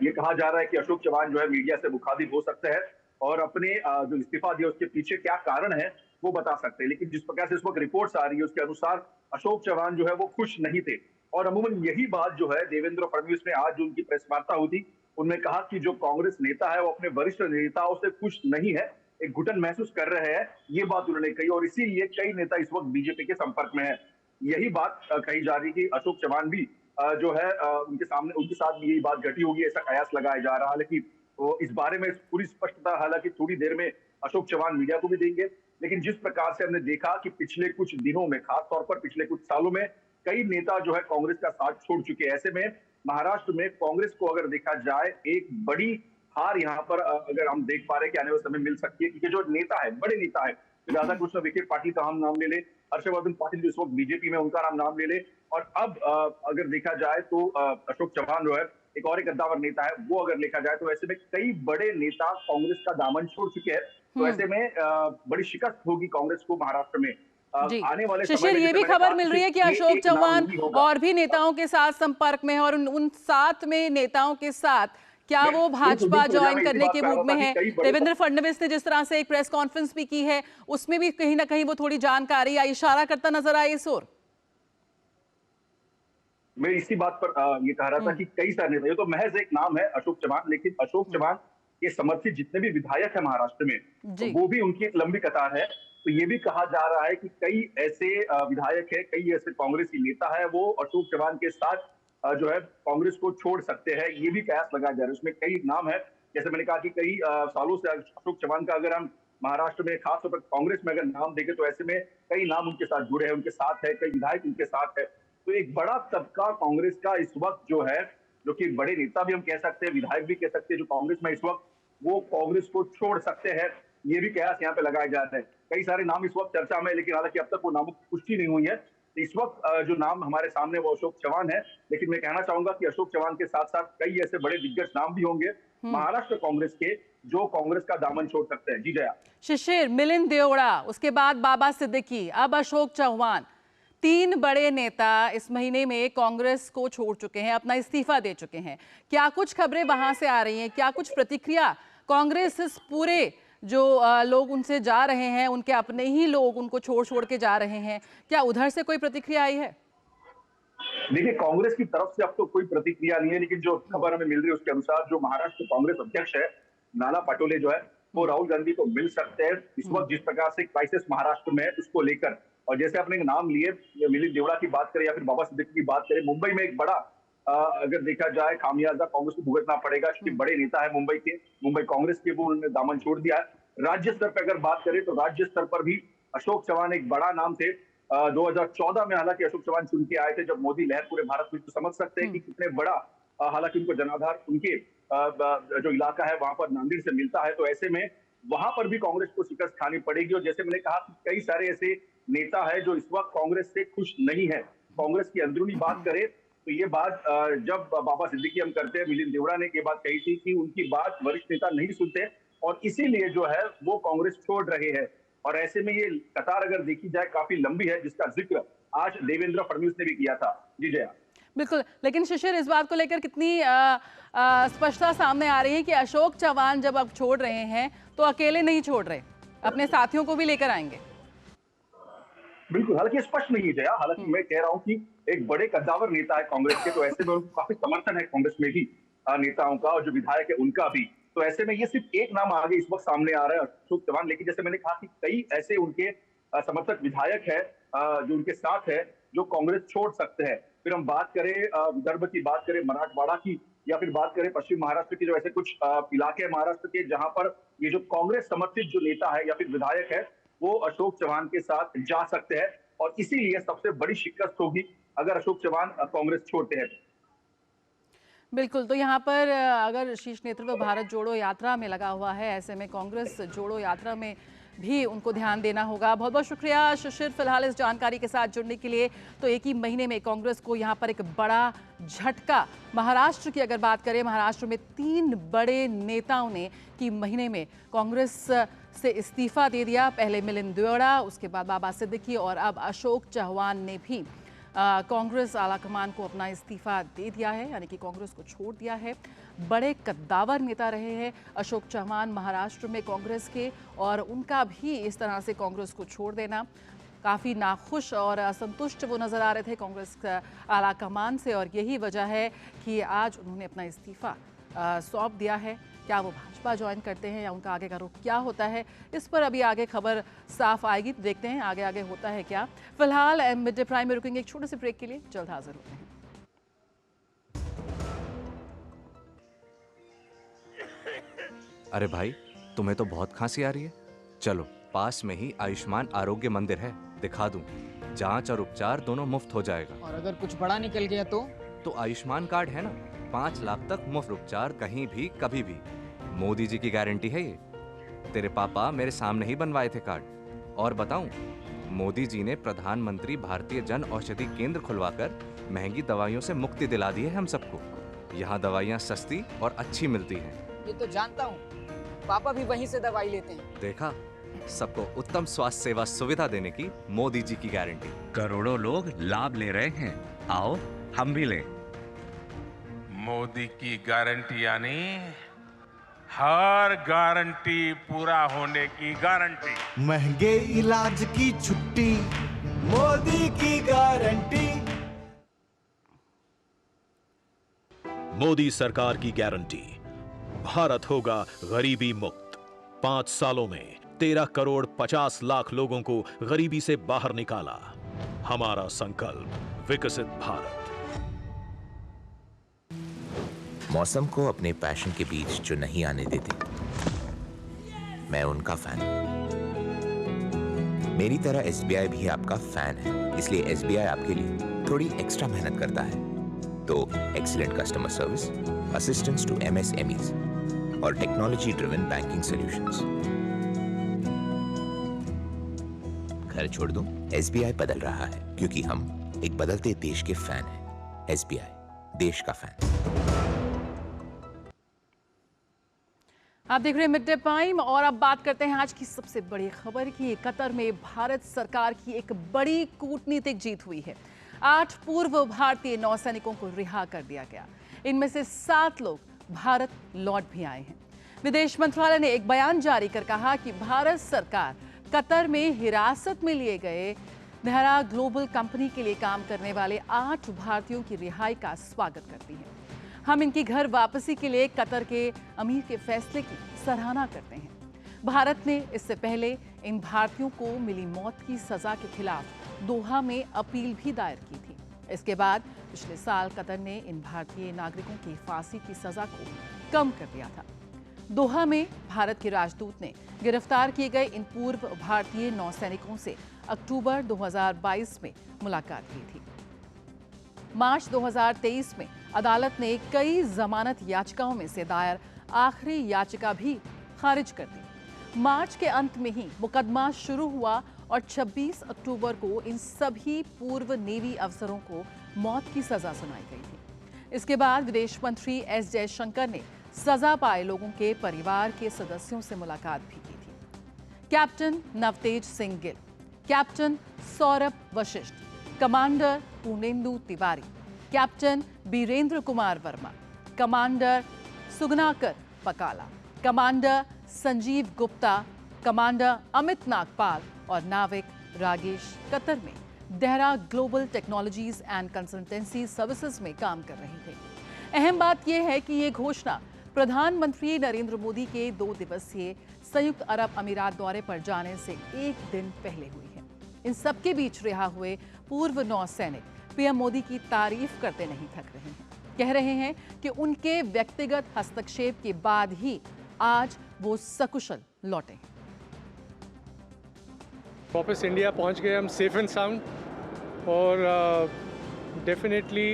ये कहा जा रहा है कि अशोक चव्हाण जो है मीडिया से मुखातिब हो सकते हैं और अपने जो इस्तीफा दिया उसके पीछे क्या कारण है वो बता सकते हैं। लेकिन जिस प्रकार से इस वक्त रिपोर्ट्स आ रही है उसके अनुसार अशोक चव्हाण जो है वो खुश नहीं थे। और अमूमन यही बात जो है देवेंद्र फडणवीस ने आज जो उनकी प्रेस वार्ता हुई थी उनमें कहा कि जो कांग्रेस नेता है वो अपने वरिष्ठ नेताओं से खुश नहीं है एक घुटन महसूस कर रहे हैं, ये बात उन्होंने कही। और इसीलिए कई नेता इस वक्त बीजेपी के संपर्क में है। यही बात कही जा रही कि अशोक चव्हाण भी जो है उनके सामने, उनके साथ भी यही बात घटी होगी, ऐसा कयास लगाया जा रहा है। लेकिन वो इस बारे में पूरी स्पष्टता हालांकि थोड़ी देर में अशोक चव्हाण मीडिया को भी देंगे। लेकिन जिस प्रकार से हमने देखा कि पिछले कुछ दिनों में, खासतौर पर पिछले कुछ सालों में, कई नेता जो है कांग्रेस का साथ छोड़ चुके हैं। ऐसे में महाराष्ट्र में कांग्रेस को अगर देखा जाए, एक बड़ी हार यहाँ पर अगर हम देख पा रहे हैं कि आने वाले समय मिल सकती है, क्योंकि जो नेता है, बड़े नेता है, राधाकृष्ण विखे पाटिल का हम नाम ले ले, हर्षवर्धन पाटिल जो इस वक्त बीजेपी में, उनका नाम ले ले, और अब अगर देखा जाए तो अशोक चव्हाण जो है एक कद्दावर नेता है, वो अगर देखा जाए तो ऐसे में कई बड़े नेता कांग्रेस का दामन छोड़ चुके हैं। तो ऐसे में बड़ी शिकस्त होगी कांग्रेस को महाराष्ट्र में आने वाले समय शिशिर, में। ये भी खबर मिल रही है कि अशोक चव्हाण और भी नेताओं के साथ संपर्क में है, और उन 7 में नेताओं के साथ क्या वो भाजपा ज्वाइन करने के मूड में है? देवेंद्र फडणवीस ने जिस तरह से एक प्रेस कॉन्फ्रेंस भी की है, उसमें भी कहीं ना कहीं वो थोड़ी जानकारी या इशारा करता नजर आया इस ओर। मैं इसी बात पर ये कह रहा था कि कई सारे नेता, ये तो महज एक नाम है अशोक चव्हाण, लेकिन अशोक चव्हाण के समर्थित जितने भी विधायक है महाराष्ट्र में, तो वो भी उनकी एक लंबी कतार है। तो ये भी कहा जा रहा है कि कई ऐसे विधायक है, कई ऐसे कांग्रेसी नेता है, वो अशोक चव्हाण के साथ जो है कांग्रेस को छोड़ सकते हैं। ये भी कयास लगाया जा रहा है। उसमें कई नाम है, जैसे मैंने कहा कि कई सालों से अशोक चव्हाण का अगर हम महाराष्ट्र में, खासतौर पर कांग्रेस में अगर नाम देखें, तो ऐसे में कई नाम उनके साथ जुड़े हैं, उनके साथ है, कई विधायक उनके साथ है। तो एक बड़ा तबका कांग्रेस का इस वक्त जो है, जो कि बड़े नेता भी हम कह सकते हैं, विधायक भी कह सकते हैं, जो कांग्रेस में इस वक्त, वो कांग्रेस को छोड़ सकते हैं। ये भी कयास यहाँ पे लगाया जा रहा है। कई सारे नाम इस वक्त चर्चा में, लेकिन हालांकि अब तक वो नामों की पुष्टि नहीं हुई है। इस वक्त जो नाम हमारे सामने वो अशोक चव्हाण है, लेकिन मैं कहना चाहूंगा कि अशोक चव्हाण के साथ साथ कई ऐसे बड़े दिग्गज नाम भी होंगे महाराष्ट्र कांग्रेस के, जो कांग्रेस का दामन छोड़ सकते हैं। जी जया। शिशिर, मिलिंद देवड़ा, उसके बाद बाबा सिद्दीकी, अब अशोक चव्हाण, 3 बड़े नेता इस महीने में कांग्रेस को छोड़ चुके हैं, अपना इस्तीफा दे चुके हैं। क्या कुछ खबरें वहां से आ रही हैं? क्या कुछ प्रतिक्रिया कांग्रेस इस पूरे जो लोग उनसे जा रहे हैं, उनके अपने ही लोग उनको छोड़ के जा रहे हैं, क्या उधर से कोई प्रतिक्रिया आई है? देखिए, कांग्रेस की तरफ से अब तो कोई प्रतिक्रिया नहीं है, लेकिन जो खबर हमें मिल रही है उसके अनुसार जो महाराष्ट्र कांग्रेस अध्यक्ष है नाना पटोले जो है, वो राहुल गांधी को मिल सकते हैं इस वक्त जिस प्रकार से क्राइसिस महाराष्ट्र में है उसको लेकर। और जैसे आपने नाम लिए, मिलिंद देवड़ा की बात करें या फिर बाबा सिद्दीकी की बात करें, मुंबई में एक बड़ा अगर देखा जाए खामियाजा कांग्रेस को भुगतना पड़ेगा, क्योंकि बड़े नेता है मुंबई के, मुंबई कांग्रेस के, वो उन्होंने दामन छोड़ दिया है। राज्य स्तर पर अगर बात करें तो राज्य स्तर पर भी अशोक चव्हाण एक बड़ा नाम थे। 2014 में हालांकि अशोक चव्हाण चुन के आए थे, जब मोदी लहर पूरे भारत में, तो समझ सकते हैं कि कितने बड़ा हालांकि उनको जनाधार उनके जो इलाका है वहां पर नांदेड़ से मिलता है। तो ऐसे में वहां पर भी कांग्रेस को शिकस्त खानी पड़ेगी। और जैसे मैंने कहा, कई सारे ऐसे नेता है जो इस वक्त कांग्रेस से खुश नहीं है। कांग्रेस की अंदरूनी बात करें तो ये बात जब बाबा सिद्दीकी हम करते हैं, मिलिंद देवड़ा ने ये बात कही थी कि उनकी बात वरिष्ठ नेता नहीं सुनते और इसीलिए जो है वो कांग्रेस छोड़ रहे हैं। और ऐसे में ये कतार अगर देखी जाए काफी लंबी है, जिसका जिक्र आज देवेंद्र फडणवीस ने भी किया था। जी जया। बिल्कुल, लेकिन शिशिर, इस बात को लेकर कितनी स्पष्टता सामने आ रही है कि अशोक चव्हाण जब अब छोड़ रहे हैं तो अकेले नहीं छोड़ रहे, अपने साथियों को भी लेकर आएंगे। बिल्कुल, हालांकि स्पष्ट नहीं है जया। हालांकि मैं कह रहा हूं कि एक बड़े कद्दावर नेता है कांग्रेस के, तो ऐसे में उनको काफी समर्थन है कांग्रेस में भी नेताओं का, और जो विधायक है उनका भी। तो ऐसे में ये सिर्फ एक नाम आगे इस वक्त सामने आ रहा है, अशोक चव्हाण। लेकिन जैसे मैंने कहा कि कई ऐसे उनके समर्थक विधायक है जो उनके साथ है, जो कांग्रेस छोड़ सकते हैं। फिर हम बात करें विदर्भ की, बात करें मराठवाड़ा की, या फिर बात करें पश्चिम महाराष्ट्र की, जो ऐसे कुछ इलाके हैं महाराष्ट्र के जहां पर ये जो कांग्रेस समर्थित जो नेता है या फिर विधायक है, वो अशोक चव्हाण के साथ जा सकते हैं। और इसीलिए सबसे बड़ी शिकस्त होगी अगर अशोक चव्हाण कांग्रेस छोड़ते हैं। बिल्कुल, तो यहाँ पर अगर शीर्ष नेतृत्व भारत जोड़ो यात्रा में लगा हुआ है, ऐसे में कांग्रेस जोड़ो यात्रा में भी उनको ध्यान देना होगा। बहुत बहुत शुक्रिया शिशिर, फिलहाल इस जानकारी के साथ जुड़ने के लिए। तो एक ही महीने में कांग्रेस को यहाँ पर एक बड़ा झटका, महाराष्ट्र की अगर बात करें, महाराष्ट्र में 3 बड़े नेताओं ने कि महीने में कांग्रेस से इस्तीफा दे दिया। पहले मिलिंद देवड़ा, उसके बाद बाबा सिद्दीकी और अब अशोक चव्हाण ने भी कांग्रेस आलाकमान को अपना इस्तीफा दे दिया है, यानी कि कांग्रेस को छोड़ दिया है। बड़े कद्दावर नेता रहे हैं अशोक चव्हाण महाराष्ट्र में कांग्रेस के, और उनका भी इस तरह से कांग्रेस को छोड़ देना, काफ़ी नाखुश और असंतुष्ट वो नज़र आ रहे थे कांग्रेस आलाकमान से, और यही वजह है कि आज उन्होंने अपना इस्तीफा सौंप दिया है। क्या वो भाजपा ज्वाइन करते हैं या उनका आगे का रुख क्या होता है, इस पर अभी आगे खबर साफ आएगी, तो देखते हैं आगे आगे होता है क्या। फिलहाल मिड डे प्राइम में रुकेंगे एक छोटे से ब्रेक के लिए, जल्द हाजिर होते हैं। अरे भाई, तुम्हें तो बहुत खांसी आ रही है। चलो, पास में ही आयुष्मान आरोग्य मंदिर है, दिखा दूं। जांच और उपचार दोनों मुफ्त हो जाएगा। और अगर कुछ बड़ा निकल गया तो आयुष्मान कार्ड है ना, 5 लाख तक मुफ्त उपचार कहीं भी कभी भी। मोदी जी की गारंटी है ये। तेरे पापा मेरे सामने ही बनवाए थे कार्ड। और बताऊं, मोदी जी ने प्रधानमंत्री भारतीय जन औषधि केंद्र खुलवाकर महंगी दवाइयों से मुक्ति दिला दी है हम सबको। यहाँ दवाइयाँ सस्ती और अच्छी मिलती हैं। ये तो जानता हूँ, पापा भी वहीं से दवाई लेते हैं। देखा, सबको उत्तम स्वास्थ्य सेवा सुविधा देने की मोदी जी की गारंटी। करोड़ों लोग लाभ ले रहे हैं, आओ हम भी लें। मोदी की गारंटी यानी हर गारंटी पूरा होने की गारंटी। महंगे इलाज की छुट्टी, मोदी की गारंटी। मोदी सरकार की गारंटी, भारत होगा गरीबी मुक्त। 5 सालों में 13 करोड़ 50 लाख लोगों को गरीबी से बाहर निकाला। हमारा संकल्प विकसित भारत। मौसम को अपने पैशन के बीच जो नहीं आने देते, मैं उनका फैन हूं। मेरी तरह SBI भी आपका फैन है, इसलिए SBI आपके लिए थोड़ी एक्स्ट्रा मेहनत करता है। तो excellent customer service, assistance to MSMEs और टेक्नोलॉजी ड्रिवन बैंकिंग सॉल्यूशंस। घर छोड़ दूं, SBI बदल रहा है क्योंकि हम एक बदलते देश के फैन हैं। SBI, देश का फैन। आप देख रहे हैं मिड डे प्राइम और अब बात करते हैं आज की सबसे बड़ी खबर की। कतर में भारत सरकार की एक बड़ी कूटनीतिक जीत हुई है। 8 पूर्व भारतीय नौसैनिकों को रिहा कर दिया गया। इनमें से 7 लोग भारत लौट भी आए हैं। विदेश मंत्रालय ने एक बयान जारी कर कहा कि भारत सरकार कतर में हिरासत में लिए गए देहरा ग्लोबल कंपनी के लिए काम करने वाले 8 भारतीयों की रिहाई का स्वागत करती है। हम इनकी घर वापसी के लिए कतर के अमीर के फैसले की सराहना करते हैं। भारत ने इससे पहले इन भारतीयों को मिली मौत की सजा के खिलाफ दोहा में अपील भी दायर की थी। इसके बाद पिछले साल कतर ने इन भारतीय नागरिकों की फांसी की सजा को कम कर दिया था। दोहा में भारत के राजदूत ने गिरफ्तार किए गए इन पूर्व भारतीय नौसैनिकों से अक्टूबर 2022 में मुलाकात की थी। मार्च 2023 में अदालत ने कई जमानत याचिकाओं में से दायर आखिरी याचिका भी खारिज कर दी। मार्च के अंत में ही मुकदमा शुरू हुआ और 26 अक्टूबर को इन सभी पूर्व नेवी अफसरों को मौत की सजा सुनाई गई थी। इसके बाद विदेश मंत्री S जयशंकर ने सजा पाए लोगों के परिवार के सदस्यों से मुलाकात भी की थी। Captain Navtej Singh Gill, captain Saurabh Vashisht, commander Purnendu Tiwari, captain Birendra Kumar Verma, commander Suganakar Pakala, commander Sanjeev Gupta, commander Amit Nagpal और नाविक रागेश कतर में Dahra global technologies and consultancy services में काम कर रहे थे। अहम बात यह है कि ये घोषणा प्रधानमंत्री नरेंद्र मोदी के 2 दिवसीय संयुक्त अरब अमीरात दौरे पर जाने से एक दिन पहले हुई है। इन सबके बीच रिहा हुए पूर्व नौसैनिक पीएम मोदी की तारीफ करते नहीं थक रहे हैं। कह रहे हैं कि उनके व्यक्तिगत हस्तक्षेप के बाद ही आज वो सकुशल लौटे हैं। वापस इंडिया पहुंच गए हम सेफ एंड साउंड और definitely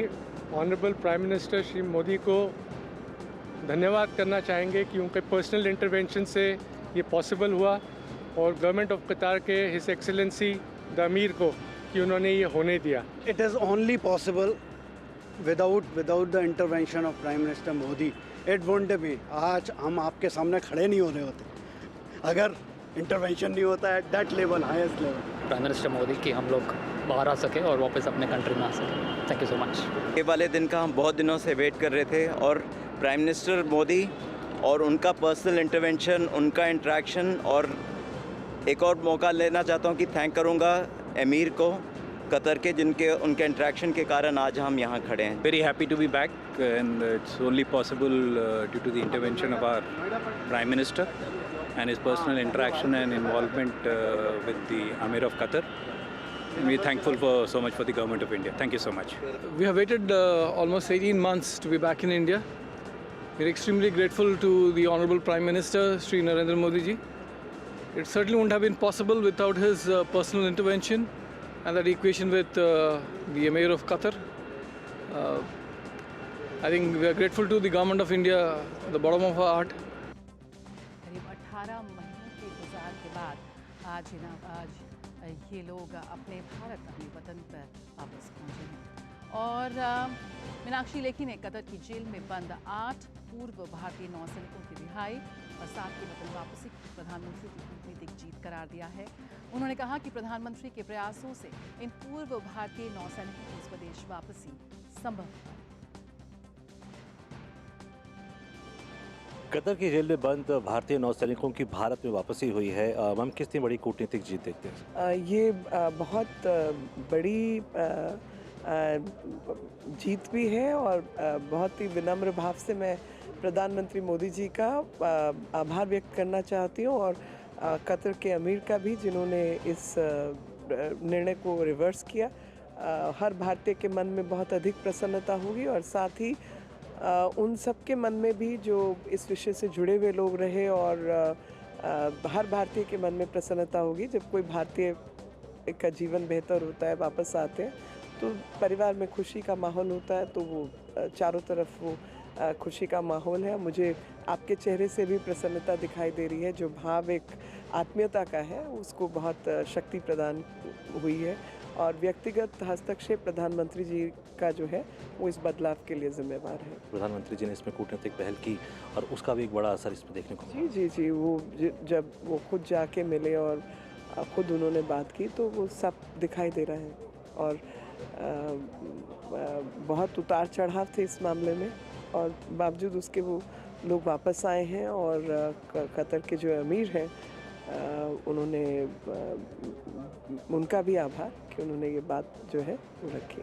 honourable prime minister Shri Modi को धन्यवाद करना चाहेंगे कि उनके पर्सनल इंटरवेंशन से ये पॉसिबल हुआ और गवर्नमेंट ऑफ कतार के हिज एक्सेलेंसी द अमीर को कि उन्होंने ये होने दिया। It is only possible without the intervention of prime minister Modi. It won't be. आज हम आपके सामने खड़े नहीं होने होते अगर इंटरवेंशन नहीं होता at that level, highest level. Prime minister Modi की हम लोग बाहर आ सके और वापस अपने कंट्री में आ सके। Thank you so much. ये वाले दिन का हम बहुत दिनों से वेट कर रहे थे और प्राइम मिनिस्टर मोदी और उनका पर्सनल इंटरवेंशन, उनका इंटरेक्शन, और एक और मौका लेना चाहता हूँ कि थैंक करूँगा एमीर को कतर के जिनके उनके इंटरेक्शन के कारण आज हम यहाँ खड़े हैं। Very happy to be back, and it's only possible due to the intervention of our Prime Minister and his personal interaction and involvement with the Amir of Qatar. And we're thankful so much for the government of India. Thank you so much. We have waited almost 18 months to be back in India. We're extremely grateful to the Honorable Prime Minister, Shri Narendra Modi ji. It certainly wouldn't have been possible without his personal intervention and that equation with the Emir of Qatar. I think we are grateful to the government of India at the bottom of our heart. करीब 18 महीनों के गुजार के बाद आज ये लोग अपने वतन पर वापस पहुंचे हैं। और मीनाक्षी लेखी ने कतर की जेल में बंद 8 पूर्व भारतीय नौसैनिकों की रिहाई और 7 की वतन वापसी को प्रधानमंत्री की कूटनीतिक जीत करार दिया है। उन्होंने कहा कि प्रधानमंत्री के प्रयासों से इन पूर्व भारतीय नौसैनिकों की स्वदेश वापसी संभव है। कतर की जेल में बंद भारतीय नौसैनिकों की भारत में वापसी हुई है। हम कितनी बड़ी कूटनीतिक जीत देखते हैं? ये बहुत बड़ी जीत भी है और बहुत ही विनम्र भाव से मैं प्रधानमंत्री मोदी जी का आभार व्यक्त करना चाहती हूँ और कतर के अमीर का भी, जिन्होंने इस निर्णय को रिवर्स किया। हर भारतीय के मन में बहुत अधिक प्रसन्नता होगी और साथ ही उन सब के मन में भी जो इस विषय से जुड़े हुए लोग रहे और हर भारतीय के मन में प्रसन्नता होगी। जब कोई भारतीय का जीवन बेहतर होता है, वापस आते हैं, तो परिवार में खुशी का माहौल होता है। तो वो चारों तरफ वो खुशी का माहौल है। मुझे आपके चेहरे से भी प्रसन्नता दिखाई दे रही है। जो भाव एक आत्मीयता का है, उसको बहुत शक्ति प्रदान हुई है और व्यक्तिगत हस्तक्षेप प्रधानमंत्री जी का जो है वो इस बदलाव के लिए जिम्मेवार है। प्रधानमंत्री जी ने इसमें कूटनीतिक पहल की और उसका भी एक बड़ा असर इसमें देखने को मिला। जी, वो जब वो खुद जाके मिले और खुद उन्होंने बात की तो वो सब दिखाई दे रहा है और बहुत उतार चढ़ाव थे इस मामले में और बावजूद उसके वो लोग वापस आए हैं और कतर के जो अमीर हैं उन्होंने उनका भी आभार कि उन्होंने ये बात जो है वो रखी।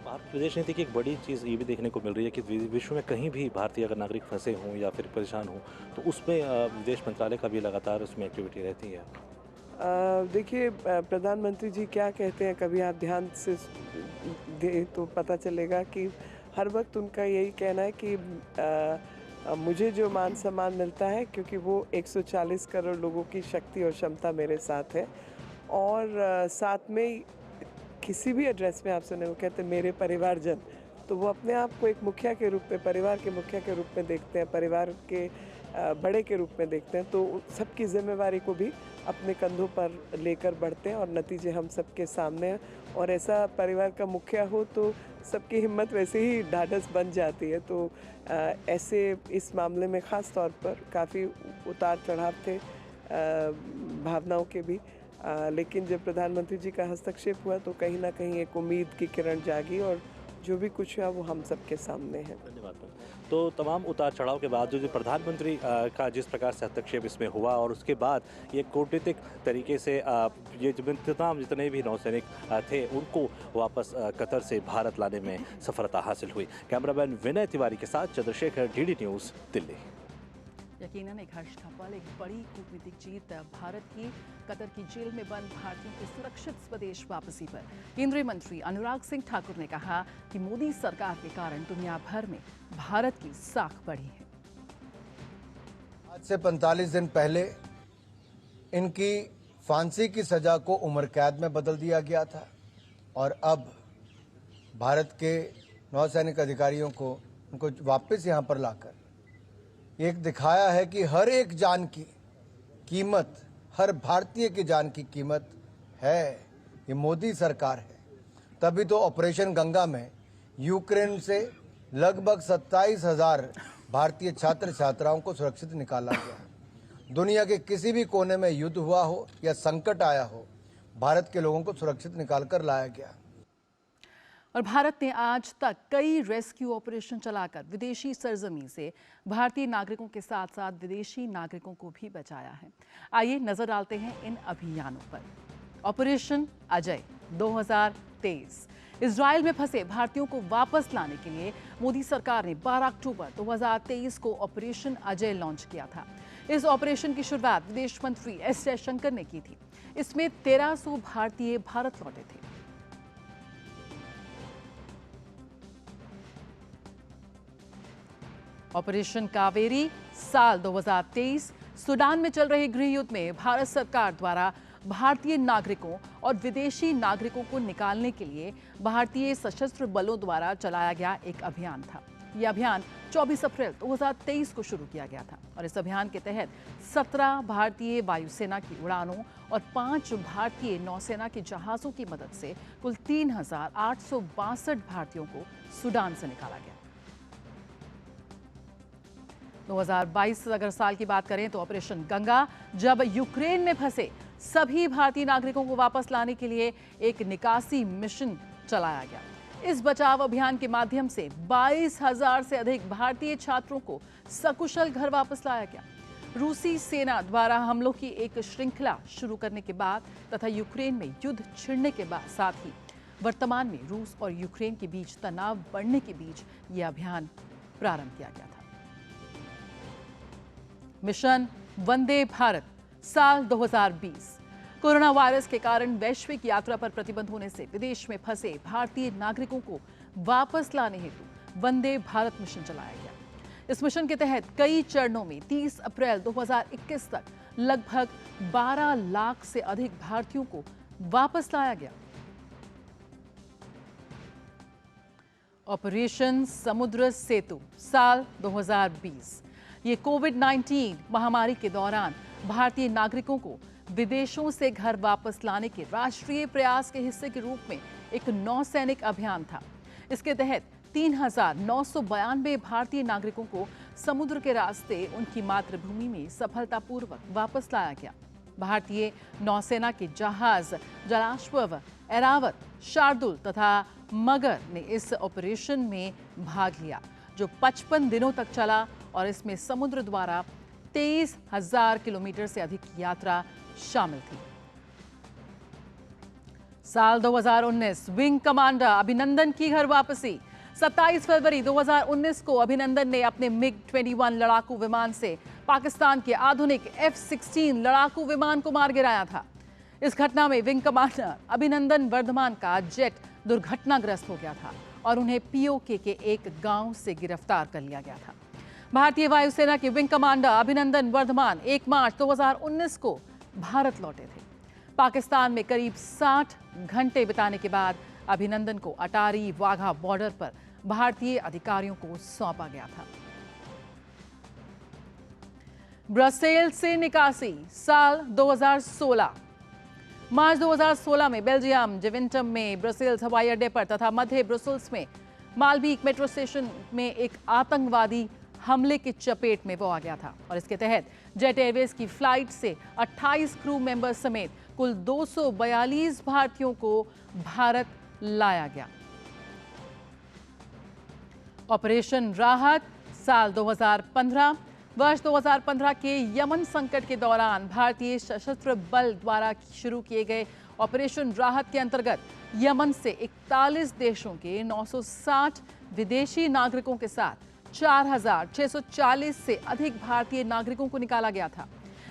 भारत विदेश नीति की एक बड़ी चीज़ ये भी देखने को मिल रही है कि विश्व में कहीं भी भारतीय अगर नागरिक फंसे हों या फिर परेशान हों तो उसमें विदेश मंत्रालय का भी लगातार उसमें एक्टिविटी रहती है। देखिए, प्रधानमंत्री जी क्या कहते हैं, कभी आप ध्यान से दे तो पता चलेगा कि हर वक्त उनका यही कहना है कि मुझे जो मान सम्मान मिलता है क्योंकि वो 140 करोड़ लोगों की शक्ति और क्षमता मेरे साथ है और साथ में किसी भी एड्रेस में आप सुने वो कहते हैं मेरे परिवारजन, तो वो अपने आप को एक मुखिया के रूप में, परिवार के मुखिया के रूप में देखते हैं, परिवार के बड़े के रूप में देखते हैं। तो सबकी जिम्मेवारी को भी अपने कंधों पर लेकर बढ़ते हैं और नतीजे हम सबके सामने हैं और ऐसा परिवार का मुखिया हो तो सबकी हिम्मत वैसे ही ढाढ़स बन जाती है। तो ऐसे इस मामले में ख़ास तौर पर काफ़ी उतार चढ़ाव थे भावनाओं के भी, लेकिन जब प्रधानमंत्री जी का हस्तक्षेप हुआ तो कहीं ना कहीं एक उम्मीद की किरण जागी और जो भी कुछ हुआ वो हम सबके सामने है। धन्यवाद। तो तमाम उतार चढ़ाव के बाद जो प्रधानमंत्री का जिस प्रकार से हस्तक्षेप इसमें हुआ और उसके बाद ये कूटनीतिक तरीके से ये तमाम जितने भी नौसैनिक थे उनको वापस कतर से भारत लाने में सफलता हासिल हुई। कैमरामैन विनय तिवारी के साथ चंद्रशेखर, डीडी न्यूज़, दिल्ली। यकीनन एक हर्ष का पल, एक बड़ी कूटनीतिक जीत भारत की कतर की जेल में बंद भारतीयों की सुरक्षित स्वदेश वापसी पर। केंद्रीय मंत्री अनुराग सिंह ठाकुर ने कहा कि मोदी सरकार के कारण दुनिया भर में भारत की साख बढ़ी है। आज से 45 दिन पहले इनकी फांसी की सजा को उम्र कैद में बदल दिया गया था और अब भारत के नौसैनिक अधिकारियों को उनको वापस यहाँ पर लाकर एक दिखाया है कि हर एक जान की कीमत, हर भारतीय की जान की कीमत है। ये मोदी सरकार है। तभी तो ऑपरेशन गंगा में यूक्रेन से लगभग 27,000 भारतीय छात्र छात्राओं को सुरक्षित निकाला गया। दुनिया के किसी भी कोने में युद्ध हुआ हो या संकट आया हो, भारत के लोगों को सुरक्षित निकालकर लाया गया। और भारत ने आज तक कई रेस्क्यू ऑपरेशन चलाकर विदेशी सरजमी से भारतीय नागरिकों के साथ साथ विदेशी नागरिकों को भी बचाया है। आइए नजर डालते हैं इन अभियानों पर। ऑपरेशन अजय 2023। इजराइल में फंसे भारतीयों को वापस लाने के लिए मोदी सरकार ने 12 अक्टूबर 2023 को ऑपरेशन अजय लॉन्च किया था। इस ऑपरेशन की शुरुआत विदेश मंत्री एस जयशंकर ने की थी। इसमें 1300 भारतीय भारत लौटे थे। ऑपरेशन कावेरी साल 2023 सूडान में चल रहे गृह युद्ध में भारत सरकार द्वारा भारतीय नागरिकों और विदेशी नागरिकों को निकालने के लिए भारतीय सशस्त्र बलों द्वारा चलाया गया एक अभियान था। यह अभियान 24 अप्रैल 2023 को शुरू किया गया था और इस अभियान के तहत 17 भारतीय वायुसेना की उड़ानों और 5 भारतीय नौसेना के जहाजों की मदद से कुल 3,862 भारतीयों को सूडान से निकाला गया। 2022 अगर साल की बात करें तो ऑपरेशन गंगा, जब यूक्रेन में फंसे सभी भारतीय नागरिकों को वापस लाने के लिए एक निकासी मिशन चलाया गया। इस बचाव अभियान के माध्यम से 22,000 से अधिक भारतीय छात्रों को सकुशल घर वापस लाया गया। रूसी सेना द्वारा हमलों की एक श्रृंखला शुरू करने के बाद तथा यूक्रेन में युद्ध छिड़ने के बाद साथ ही वर्तमान में रूस और यूक्रेन के बीच तनाव बढ़ने के बीच यह अभियान प्रारंभ किया गया था। मिशन वंदे भारत साल 2020। कोरोना वायरस के कारण वैश्विक यात्रा पर प्रतिबंध होने से विदेश में फंसे भारतीय नागरिकों को वापस लाने हेतु वंदे भारत मिशन चलाया गया। इस मिशन के तहत कई चरणों में 30 अप्रैल 2021 तक लगभग 12 लाख से अधिक भारतीयों को वापस लाया गया। ऑपरेशन समुद्र सेतु साल 2020। ये कोविड-19 महामारी के दौरान भारतीय नागरिकों को विदेशों से घर वापस लाने के राष्ट्रीय प्रयास के हिस्से के रूप में एक नौसैनिक अभियान था। इसके तहत 3,992 भारतीय नागरिकों को समुद्र के रास्ते उनकी मातृभूमि में सफलतापूर्वक वापस लाया गया। भारतीय नौसेना के जहाज जलाश्व, ऐरावत, शार्दुल तथा मगर ने इस ऑपरेशन में भाग लिया, जो 55 दिनों तक चला और इसमें समुद्र द्वारा 23,000 किलोमीटर से अधिक की यात्रा शामिल थी। साल 2019 विंग कमांडर अभिनंदन की घर वापसी। 27 फरवरी 2019 को अभिनंदन ने अपने MiG-21 लड़ाकू विमान से पाकिस्तान के आधुनिक F-16 लड़ाकू विमान को मार गिराया था। इस घटना में विंग कमांडर अभिनंदन वर्धमान का जेट दुर्घटनाग्रस्त हो गया था और उन्हें POK के एक गांव से गिरफ्तार कर लिया गया था। भारतीय वायुसेना के विंग कमांडर अभिनंदन वर्धमान 1 मार्च 2019 को भारत लौटे थे। पाकिस्तान में करीब 60 घंटे बिताने के बाद अभिनंदन को अटारी वाघा बॉर्डर पर भारतीय अधिकारियों को सौंपा गया था। ब्रसेल्स से निकासी साल 2016। मार्च 2016 में बेल्जियम जेविंटम में ब्रसेल्स हवाई अड्डे पर तथा मध्य ब्रसेल्स में मालबीक मेट्रो स्टेशन में एक आतंकवादी हमले की चपेट में वो आ गया था और इसके तहत जेट एयरवेज की फ्लाइट से 28 क्रू मेंबर्स समेत कुल 242 भारतीयों को भारत लाया गया। ऑपरेशन राहत साल 2015। वर्ष 2015 के यमन संकट के दौरान भारतीय सशस्त्र बल द्वारा शुरू किए गए ऑपरेशन राहत के अंतर्गत यमन से 41 देशों के 960 विदेशी नागरिकों के साथ 4,640 से अधिक भारतीय नागरिकों को निकाला गया था।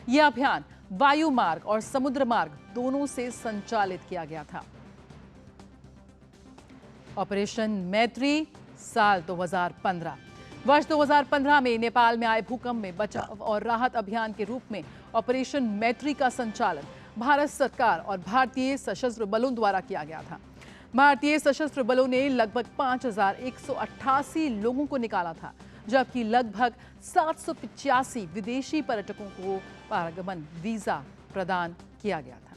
यह अभियान वायु मार्ग और समुद्र मार्ग दोनों से संचालित किया गया था। ऑपरेशन मैत्री साल 2015। वर्ष 2015 में नेपाल में आए भूकंप में बचाव और राहत अभियान के रूप में ऑपरेशन मैत्री का संचालन भारत सरकार और भारतीय सशस्त्र बलों द्वारा किया गया था। भारतीय सशस्त्र बलों ने लगभग 5,188 लोगों को निकाला था, जबकि लगभग 785 विदेशी पर्यटकों को पारगमन वीजा प्रदान किया गया था।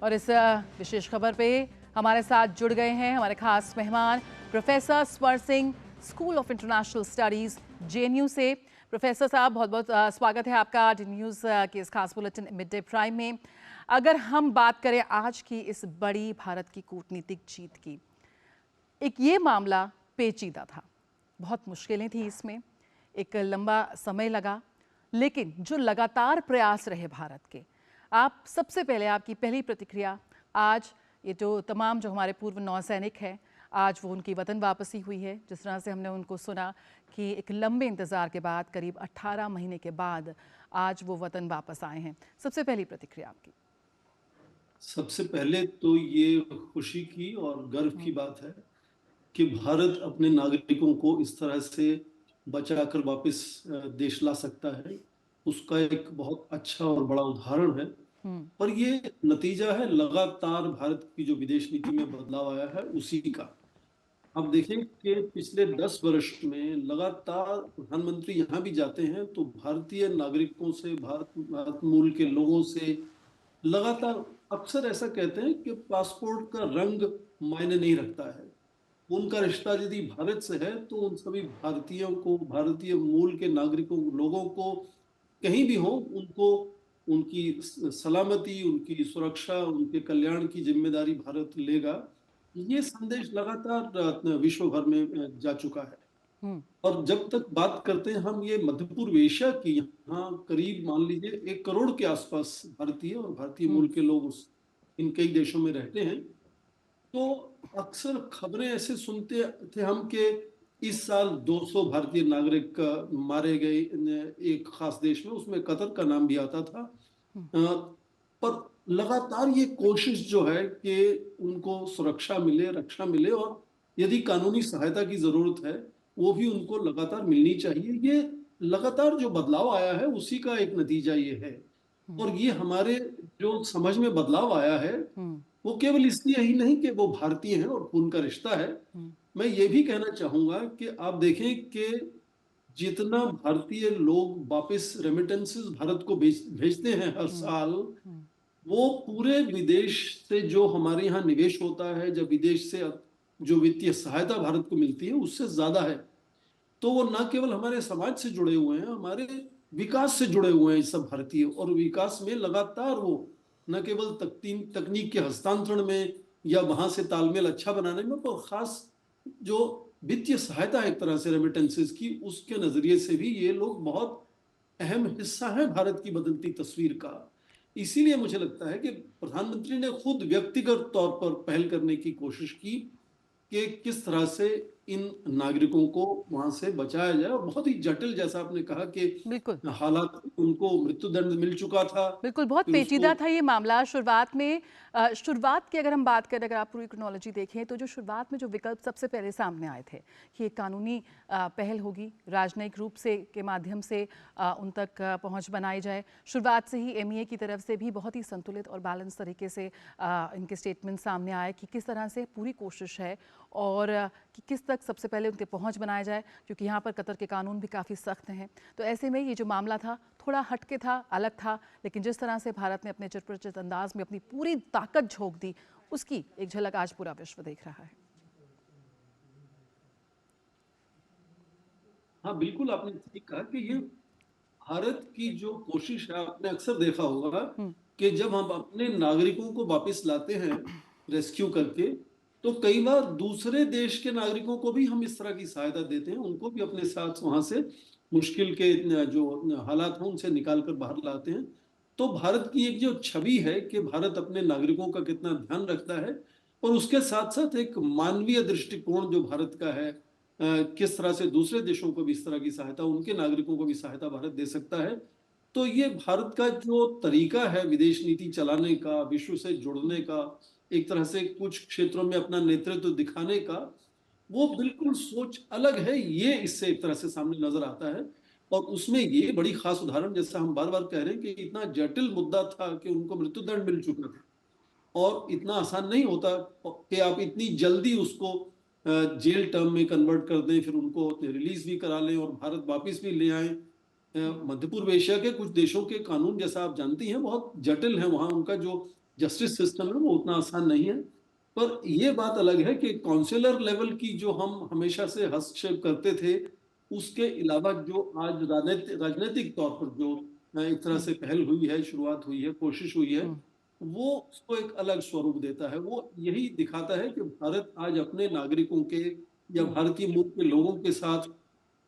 और इस विशेष खबर पे हमारे साथ जुड़ गए हैं हमारे खास मेहमान प्रोफेसर स्वर Singh, school of international studies JNU से। प्रोफेसर साहब, बहुत बहुत स्वागत है आपका डी न्यूज़ के इस खास बुलेटिन मिड डे प्राइम में। अगर हम बात करें आज की इस बड़ी भारत की कूटनीतिक जीत की, एक ये मामला पेचीदा था, बहुत मुश्किलें थी इसमें, एक लंबा समय लगा, लेकिन जो लगातार प्रयास रहे भारत के, आप सबसे पहले आपकी पहली प्रतिक्रिया आज ये जो हमारे पूर्व नौसैनिक हैं, आज वो उनकी वतन वापसी हुई है, जिस तरह से हमने उनको सुना कि एक लंबे इंतज़ार के बाद करीब 18 महीने के बाद आज वो वतन वापस आए हैं, सबसे पहली प्रतिक्रिया आपकी? सबसे पहले तो ये खुशी की और गर्व की बात है कि भारत अपने नागरिकों को इस तरह से बचाकर वापस देश ला सकता है, उसका एक बहुत अच्छा और बड़ा उदाहरण है। पर ये नतीजा है लगातार भारत की जो विदेश नीति में बदलाव आया है उसी का। अब देखें कि पिछले 10 वर्ष में लगातार प्रधानमंत्री यहाँ भी जाते हैं तो भारतीय नागरिकों से, भारत मूल के लोगों से लगातार अक्सर ऐसा कहते हैं कि पासपोर्ट का रंग मायने नहीं रखता है। उनका रिश्ता यदि भारत से है तो उन सभी भारतीयों को, भारतीय मूल के नागरिकों, लोगों को कहीं भी हो, उनको उनकी सलामती, उनकी सुरक्षा, उनके कल्याण की जिम्मेदारी भारत लेगा। ये संदेश लगातार विश्व भर में जा चुका है। और जब तक बात करते हैं हम ये मध्य पूर्व एशिया की, यहाँ करीब मान लीजिए 1 करोड़ के आसपास भारतीय और भारतीय मूल के लोग इन कई देशों में रहते हैं, तो अक्सर खबरें ऐसे सुनते थे हम कि इस साल 200 भारतीय नागरिक मारे गए एक खास देश में, उसमें कतर का नाम भी आता था। पर लगातार ये कोशिश जो है कि उनको सुरक्षा मिले, रक्षा मिले और यदि कानूनी सहायता की जरूरत है वो भी उनको लगातार मिलनी चाहिए। ये लगातार जो बदलाव आया है उसी का एक नतीजा ये है। और ये हमारे जो समझ में बदलाव आया है वो केवल इसलिए ही नहीं कि वो भारतीय हैं और खून का रिश्ता है। मैं ये भी कहना चाहूंगा कि आप देखें कि जितना भारतीय लोग वापस रेमिटेंसेस भारत को भेजते हैं हर साल, वो पूरे विदेश से जो हमारे यहाँ निवेश होता है, जब विदेश से जो वित्तीय सहायता भारत को मिलती है उससे ज्यादा है। तो वो न केवल हमारे समाज से जुड़े हुए हैं, हमारे विकास से जुड़े हुए हैं सब भारतीय, और विकास में लगातार वो न केवल तकनीक के हस्तांतरण में या वहां से तालमेल अच्छा बनाने में, पर खास जो वित्तीय सहायता है एक तरह से रेमिटेंसेस की, उसके नजरिए से भी ये लोग बहुत अहम हिस्सा है भारत की बदलती तस्वीर का। इसीलिए मुझे लगता है कि प्रधानमंत्री ने खुद व्यक्तिगत तौर पर पहल करने की कोशिश की कि किस तरह से इन नागरिकों को वहां से बचाया जाए। और बहुत ही जटिल, जैसा आपने कहा कि बिल्कुल हालात, उनको मृत्युदंड मिल चुका था। बिल्कुल बहुत पेचीदा था ये मामला। शुरुआत में शुरुआत की अगर हम बात करें, अगर आप पूरी क्रोनोलॉजी देखें तो जो शुरुआत में जो विकल्प सबसे पहले सामने आए थे कि एक कानूनी पहल होगी, राजनयिक रूप से के माध्यम से उन तक पहुंच बनाई जाए। शुरुआत से ही एमईए की तरफ से भी बहुत ही संतुलित और बैलेंस तरीके से इनके स्टेटमेंट सामने आए कि किस तरह से पूरी कोशिश है और कि किस तक सबसे पहले उनके पहुंच बनाया जाए, क्योंकि यहाँ पर कतर के कानून भी काफ़ी सख्त हैं। तो ऐसे में ये जो मामला था थोड़ा हटके था, अलग था, लेकिन जिस तरह से भारत ने अपने चिरपरिचित अंदाज में अपनी पूरी ताकत झोंक दी, उसकी एक झलक आज पूरा विश्व देख रहा है। हाँ बिल्कुल, आपने ठीक कहा कि ये भारत की जो कोशिश है, आपने अक्सर देखा होगा कि जब हम अपने नागरिकों को वापस लाते हैं रेस्क्यू करके, तो कई बार दूसरे देश के नागरिकों को भी हम इस तरह की सहायता देते हैं, उनको भी अपने साथ वहां से मुश्किल के जो हालात हैं उनसे निकाल कर बाहर लाते हैं। तो भारत की एक जो छवि है कि भारत अपने नागरिकों का कितना ध्यान रखता है, और उसके साथ साथ एक मानवीय दृष्टिकोण जो भारत का है, किस तरह से दूसरे देशों को भी इस तरह की सहायता, उनके नागरिकों को भी सहायता भारत दे सकता है। तो ये भारत का जो तरीका है विदेश नीति चलाने का, विश्व से जुड़ने का, एक तरह से कुछ क्षेत्रों में अपना नेतृत्व दिखाने का, वो बिल्कुल सोच अलग है। ये इससे एक तरह से सामने नजर आता है। और उसमें ये बड़ी खास उदाहरण, जैसा हम बार बार कह रहे हैं कि इतना जटिल मुद्दा था कि उनको मृत्युदंड मिल चुका था, और इतना आसान नहीं होता कि आप इतनी जल्दी उसको जेल टर्म में कन्वर्ट कर दें, फिर उनको रिलीज भी करा लें और भारत वापस भी ले आए। मध्य पूर्व एशिया के कुछ देशों के कानून, जैसा आप जानती हैं, बहुत जटिल है, वहाँ उनका जो जस्टिस सिस्टम है वो उतना आसान नहीं है। पर यह बात अलग है कि काउंसिलर लेवल की जो हम हमेशा से हस्तक्षेप करते थे, उसके अलावा जो आज राजनीतिक तौर पर जो एक तरह से पहल हुई है, शुरुआत हुई है, कोशिश हुई है, वो उसको एक अलग स्वरूप देता है। वो यही दिखाता है कि भारत आज अपने नागरिकों के या भारतीय मूल के लोगों के साथ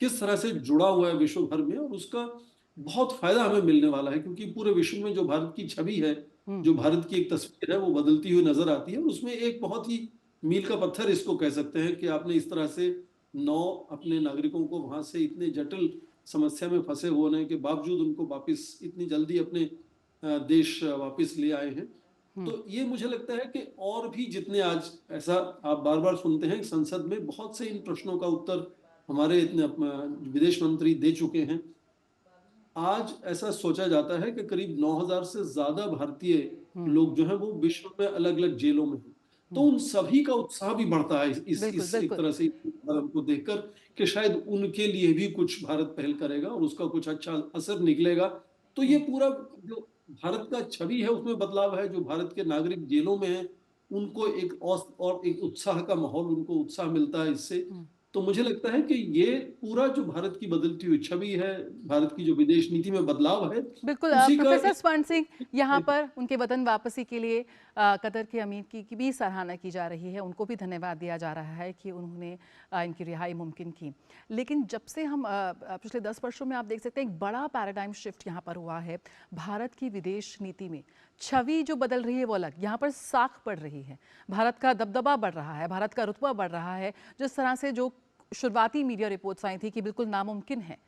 किस तरह से जुड़ा हुआ है विश्व भर में, और उसका बहुत फायदा हमें मिलने वाला है, क्योंकि पूरे विश्व में जो भारत की छवि है, जो भारत की एक तस्वीर है, वो बदलती हुई नजर आती है। और उसमें एक बहुत ही मील का पत्थर इसको कह सकते हैं कि आपने इस तरह से 9 अपने नागरिकों को वहां से इतने जटिल समस्या में फंसे होने के बावजूद उनको वापस इतनी जल्दी अपने देश वापस ले आए हैं। तो ये मुझे लगता है कि और भी जितने आज ऐसा आप बार बार सुनते हैं संसद में बहुत से इन प्रश्नों का उत्तर हमारे विदेश मंत्री दे चुके हैं। आज ऐसा सोचा जाता है कि करीब 9000 से ज्यादा भारतीय लोग जो हैं वो विश्व में अलग अलग जेलों में हैं। तो उन सभी का उत्साह भी बढ़ता है इस एक तरह से को देखकर कि शायद उनके लिए भी कुछ भारत पहल करेगा और उसका कुछ अच्छा असर निकलेगा। तो ये पूरा जो भारत का छवि है उसमें बदलाव है। जो भारत के नागरिक जेलों में हैं उनको एक और एक उत्साह का माहौल, उनको उत्साह मिलता है इससे। तो मुझे लगता है कि ये पूरा जो भारत की बदलती हुई छवि है, भारत की जो विदेश नीति में बदलाव है, बिल्कुल। उसी का प्रोफेसर स्वर्ण सिंह, यहाँ पर उनके वतन वापसी के लिए कतर के अमीर की भी सराहना की जा रही है, उनको भी धन्यवाद दिया जा रहा है कि उन्होंने इनकी रिहाई मुमकिन की। लेकिन जब से हम पिछले 10 वर्षों में आप देख सकते हैं एक बड़ा पैराडाइम शिफ्ट यहाँ पर हुआ है। भारत की विदेश नीति में छवि जो बदल रही है वो अलग, यहाँ पर साख बढ़ रही है, भारत का दबदबा बढ़ रहा है, भारत का रुतबा बढ़ रहा है। जिस तरह से जो शुरुआती मीडिया रिपोर्ट्स आई थी कि बिल्कुल नामुमकिन है,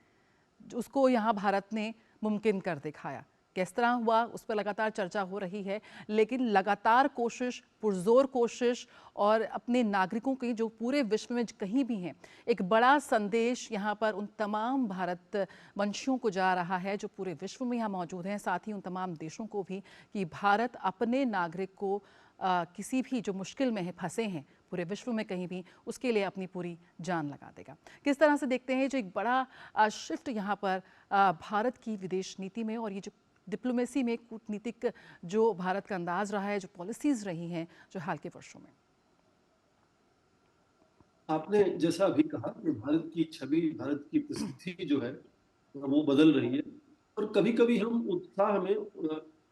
उसको यहाँ भारत ने मुमकिन कर दिखाया। किस तरह हुआ उस पर लगातार चर्चा हो रही है, लेकिन लगातार कोशिश, पुरजोर कोशिश और अपने नागरिकों की जो पूरे विश्व में कहीं भी हैं, एक बड़ा संदेश यहाँ पर उन तमाम भारत वंशियों को जा रहा है जो पूरे विश्व में यहाँ मौजूद हैं, साथ ही उन तमाम देशों को भी कि भारत अपने नागरिक को किसी भी जो मुश्किल में है, फंसे हैं पूरे विश्व में कहीं भी, उसके लिए अपनी पूरी जान लगा देगा। किस तरह से देखते हैं जो एक बड़ा शिफ्ट यहाँ पर भारत की विदेश नीति में और ये जो डिप्लोमेसी में, कूटनीतिक जो भारत का अंदाज रहा है, जो पॉलिसीज रही हैं जो हाल के वर्षों में। आपने जैसा अभी कहा कि भारत की छवि, भारत की प्रसिद्धि जो है वो बदल रही है और कभी कभी हम उत्साह में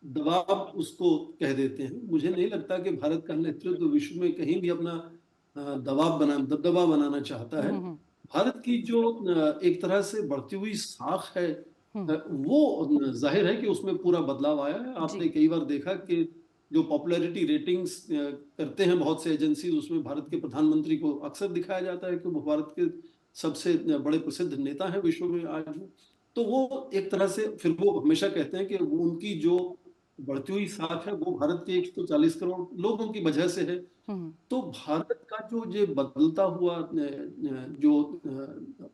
दबाव उसको कह देते हैं। मुझे नहीं लगता कि भारत का नेतृत्व विश्व में कहीं भी अपना दबदबा बनाना चाहता है। भारत की जो एक तरह से बढ़ती हुई साख है वो जाहिर है कि उसमें पूरा बदलाव आया है। आपने कई बार देखा कि जो पॉपुलैरिटी रेटिंग्स करते हैं बहुत से एजेंसी, उसमें भारत के प्रधानमंत्री को अक्सर दिखाया जाता है कि वो भारत के सबसे बड़े प्रसिद्ध नेता हैं विश्व में आज। तो वो एक तरह से फिर वो हमेशा कहते हैं कि वो उनकी जो बढ़ती हुई साख है वो भारत के 140 करोड़ लोगों की वजह से है। तो भारत का जो ये बदलता हुआ जो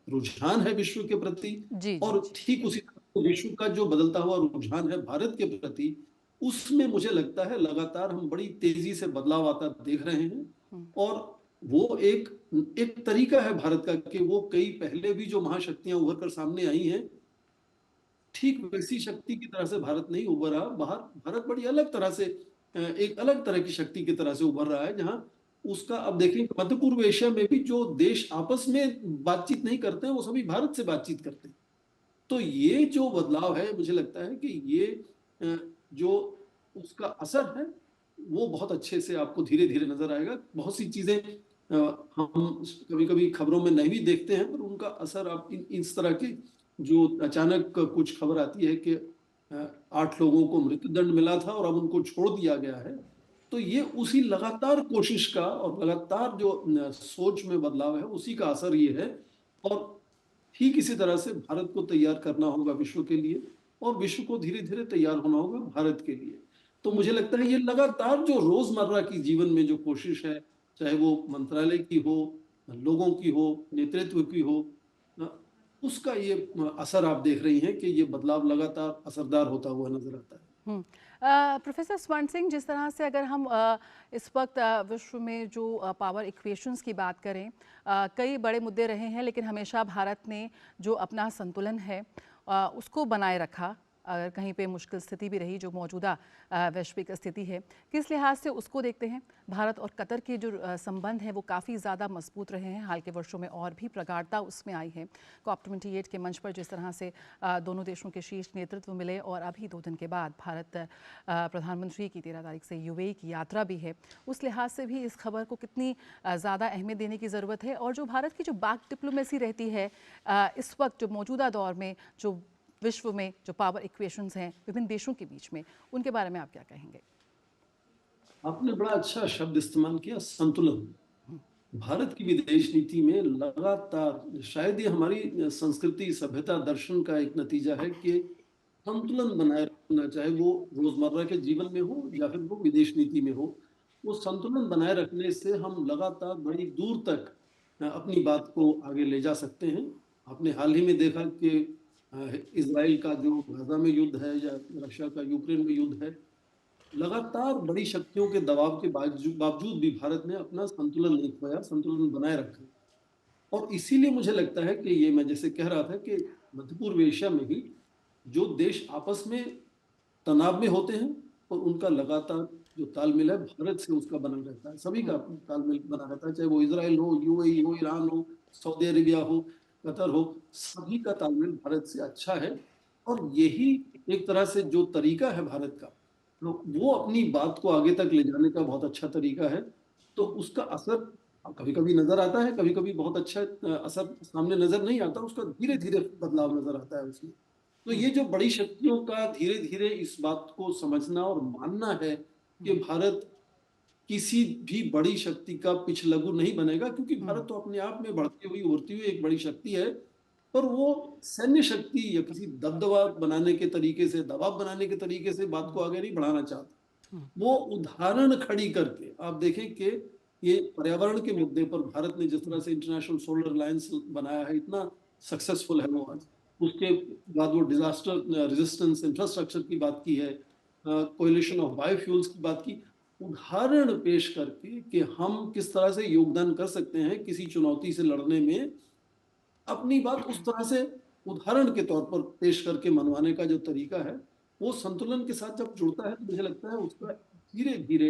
रुझान है विश्व के प्रति और ठीक उसी विश्व का जो बदलता हुआ रुझान है भारत के प्रति, उसमें मुझे लगता है लगातार हम बड़ी तेजी से बदलाव आता देख रहे हैं। और वो एक तरीका है भारत का कि वो कई पहले भी जो महाशक्तियां उभर कर सामने आई हैं, ठीक वैसी शक्ति की तरह से भारत नहीं उभरा। भारत बड़ी अलग तरह से, एक अलग तरह की शक्ति की तरह से उभर रहा है, जहां उसका अब देखें मध्य पूर्व एशिया में भी जो देश आपस में बातचीत नहीं करते हैं वो सभी भारत से बातचीत करते हैं। तो ये जो बदलाव है, मुझे लगता है कि ये जो उसका असर है वो बहुत अच्छे से आपको धीरे धीरे नजर आएगा। बहुत सी चीजें हम कभी कभी खबरों में नहीं भी देखते हैं, पर उनका असर आप इस तरह के जो अचानक कुछ खबर आती है कि 8 लोगों को मृत्युदंड मिला था और अब उनको छोड़ दिया गया है, तो ये उसी लगातार कोशिश का और लगातार जो सोच में बदलाव है उसी का असर ये है। और ठीक इसी तरह से भारत को तैयार करना होगा विश्व के लिए और विश्व को धीरे धीरे तैयार होना होगा भारत के लिए। तो मुझे लगता है ये लगातार जो रोजमर्रा की जीवन में जो कोशिश है, चाहे वो मंत्रालय की हो, लोगों की हो, नेतृत्व की हो, उसका ये असर आप देख रही हैं कि ये बदलाव लगातार असरदार होता हुआ नजर आता है। प्रोफेसर स्वर्ण सिंह, जिस तरह से अगर हम इस वक्त विश्व में जो पावर इक्वेशंस की बात करें, कई बड़े मुद्दे रहे हैं, लेकिन हमेशा भारत ने जो अपना संतुलन है उसको बनाए रखा। अगर कहीं पे मुश्किल स्थिति भी रही, जो मौजूदा वैश्विक स्थिति है, किस लिहाज से उसको देखते हैं? भारत और कतर के जो संबंध हैं वो काफ़ी ज़्यादा मजबूत रहे हैं हाल के वर्षों में, और भी प्रगाढ़ता उसमें आई है। COP28 के मंच पर जिस तरह से दोनों देशों के शीर्ष नेतृत्व मिले और अभी 2 दिन के बाद भारत प्रधानमंत्री की 13 तारीख से UAE की यात्रा भी है, उस लिहाज से भी इस खबर को कितनी ज़्यादा अहमियत देने की ज़रूरत है। और जो भारत की जो बैक डिप्लोमेसी रहती है इस वक्त जो मौजूदा दौर में, जो विश्व में जो पावर इक्वेशंस हैं विभिन्न देशों के बीच में, उनके बारे में आप क्या कहेंगे? आपने बड़ा अच्छा शब्द इस्तेमाल किया, संतुलन। भारत की विदेश नीति में लगातार, शायद ये हमारी संस्कृति, सभ्यता, दर्शन का एक नतीजा है कि संतुलन बनाए रखना, चाहे वो रोजमर्रा के जीवन में हो या फिर वो विदेश नीति में हो, वो संतुलन बनाए रखने से हम लगातार बड़ी दूर तक अपनी बात को आगे ले जा सकते हैं। आपने हाल ही में देखा कि इजराइल का जो गाजा में युद्ध है या रशिया का यूक्रेन में युद्ध है, लगातार बड़ी शक्तियों के दबाव के बावजूद भी भारत ने अपना संतुलन नहीं खोया, संतुलन बनाए रखा। और इसीलिए मुझे लगता है कि ये मैं जैसे कह रहा था कि मध्य पूर्व एशिया में ही जो देश आपस में तनाव में होते हैं और उनका लगातार जो तालमेल है भारत से उसका बना रहता है, सभी का तालमेल बना रहता है, चाहे वो इजराइल हो, यूएई हो, ईरान हो, सऊदी अरेबिया हो, कतर हो, सभी का तालमेल भारत से अच्छा है। और यही एक तरह से जो तरीका है भारत का, वो अपनी बात को आगे तक ले जाने का बहुत अच्छा तरीका है। तो उसका असर कभी कभी नजर आता है, कभी कभी बहुत अच्छा असर सामने नजर नहीं आता, उसका धीरे धीरे बदलाव नजर आता है उसमें। तो ये जो बड़ी शक्तियों का धीरे धीरे इस बात को समझना और मानना है कि भारत किसी भी बड़ी शक्ति का पिछलगू नहीं बनेगा, क्योंकि भारत तो अपने आप में बढ़ती हुई उभरती हुई एक बड़ी शक्ति है, पर वो सैन्य शक्ति या किसी दबदबा बनाने के तरीके से, दबाव बनाने के तरीके से बात को आगे नहीं बढ़ाना चाहता। वो उदाहरण खड़ी करके आप देखें कि ये पर्यावरण के मुद्दे पर भारत ने जिस तरह से इंटरनेशनल सोलर अलायंस बनाया है, इतना सक्सेसफुल है वो आज। उसके बाद वो डिजास्टर रेजिस्टेंस इंफ्रास्ट्रक्चर की बात की है, कोएलिशन ऑफ बायोफ्यूल्स की बात की, उदाहरण पेश करके कि हम किस तरह से योगदान कर सकते हैं किसी चुनौती से लड़ने में, अपनी बात उस तरह से उदाहरण के तौर पर पेश करके मनवाने का जो तरीका है, वो संतुलन के साथ जब जुड़ता है तो मुझे लगता है उसका धीरे धीरे